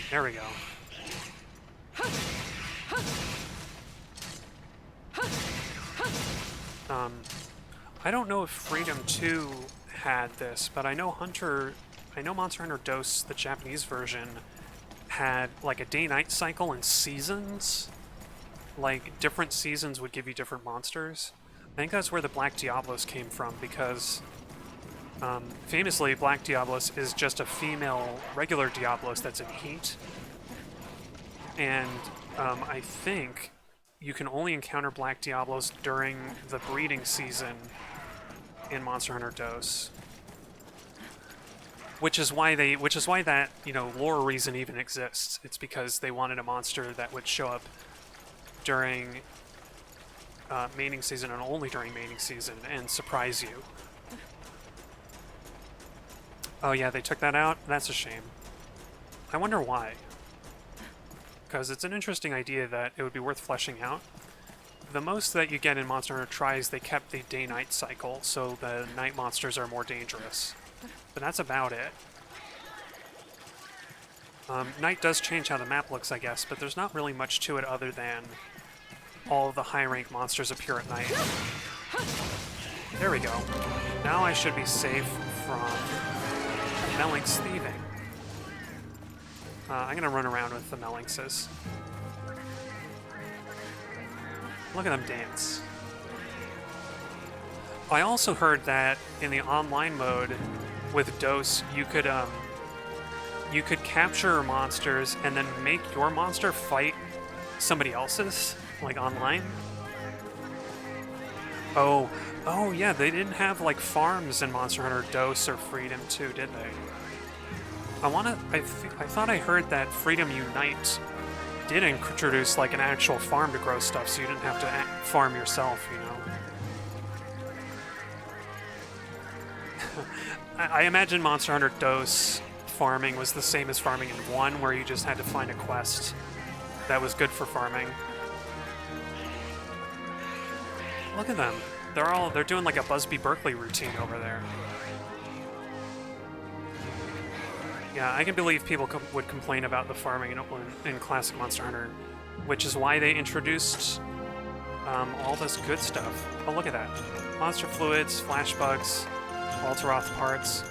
There we go. I don't know if Freedom 2 had this, but I know Monster Hunter Dose, the Japanese version, had like a day-night cycle and seasons. Like, different seasons would give you different monsters. I think that's where the Black Diablos came from, because famously, Black Diablos is just a female regular Diablos that's in heat. And I think you can only encounter Black Diablos during the breeding season in Monster Hunter Dose. Which is why that, you know, lore reason even exists. It's because they wanted a monster that would show up during mating season and only during mating season and surprise you. Oh yeah, they took that out? That's a shame. I wonder why. Because it's an interesting idea that it would be worth fleshing out. The most that you get in Monster Hunter Tries, they kept the day-night cycle, so the night monsters are more dangerous. But that's about it. Night does change how the map looks, I guess, but there's not really much to it other than all of the high-rank monsters appear at night. There we go. Now I should be safe from Melinx thieving. I'm gonna run around with the Melinxes. Look at them dance. I also heard that in the online mode with Dose, you could capture monsters and then make your monster fight somebody else's, like online. Oh yeah, they didn't have like farms in Monster Hunter Dose or Freedom 2, did they? I thought I heard that Freedom Unite did introduce like an actual farm to grow stuff, so you didn't have to farm yourself, you know. I imagine Monster Hunter Dose farming was the same as farming in 1, where you just had to find a quest that was good for farming. Look at them. They're doing like a Busby Berkeley routine over there. Yeah, I can believe people would complain about the farming in classic Monster Hunter, which is why they introduced all this good stuff. Oh, look at that. Monster fluids, flash bugs, Ludroth parts.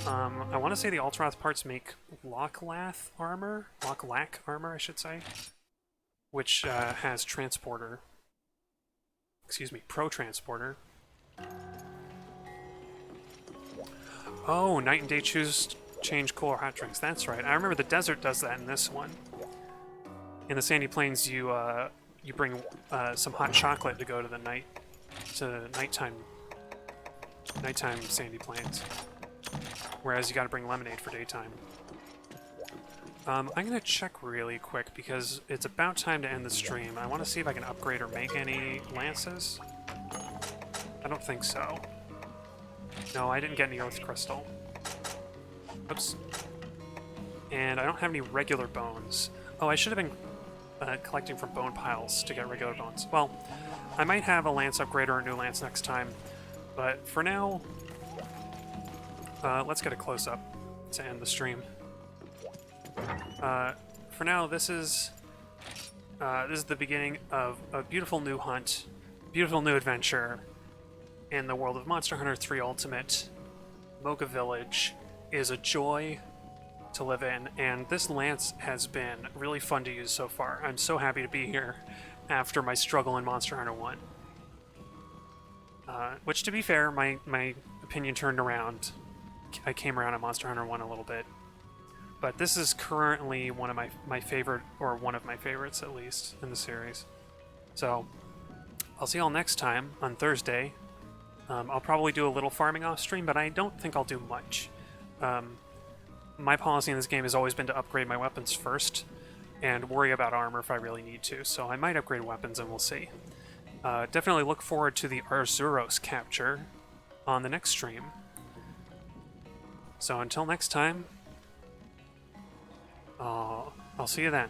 I want to say the Ludroth parts make Locklath armor, Locklack armor, I should say, which has transporter. Excuse me, pro transporter. Oh, night and day change cool or hot drinks. That's right. I remember the desert does that in this one. In the sandy plains, you bring some hot chocolate to go to the nighttime sandy plains. Whereas you got to bring lemonade for daytime. I'm gonna check really quick because it's about time to end the stream. I want to see if I can upgrade or make any lances. I don't think so. No, I didn't get any earth crystal. Oops. And I don't have any regular bones. Oh, I should have been collecting from bone piles to get regular bones. Well, I might have a lance upgrade or a new lance next time, but for now, let's get a close-up to end the stream. For now, this is the beginning of a beautiful new hunt, beautiful new adventure in the world of Monster Hunter 3 Ultimate. Moga Village is a joy to live in, and this lance has been really fun to use so far. I'm so happy to be here after my struggle in Monster Hunter 1. Which, to be fair, my opinion turned around. I came around on Monster Hunter 1 a little bit. But this is currently one of my favorite, or one of my favorites at least, in the series. So, I'll see y'all next time on Thursday. I'll probably do a little farming off stream, but I don't think I'll do much. My policy in this game has always been to upgrade my weapons first, and worry about armor if I really need to, so I might upgrade weapons and we'll see. Definitely look forward to the Arzuros capture on the next stream. So until next time, I'll see you then.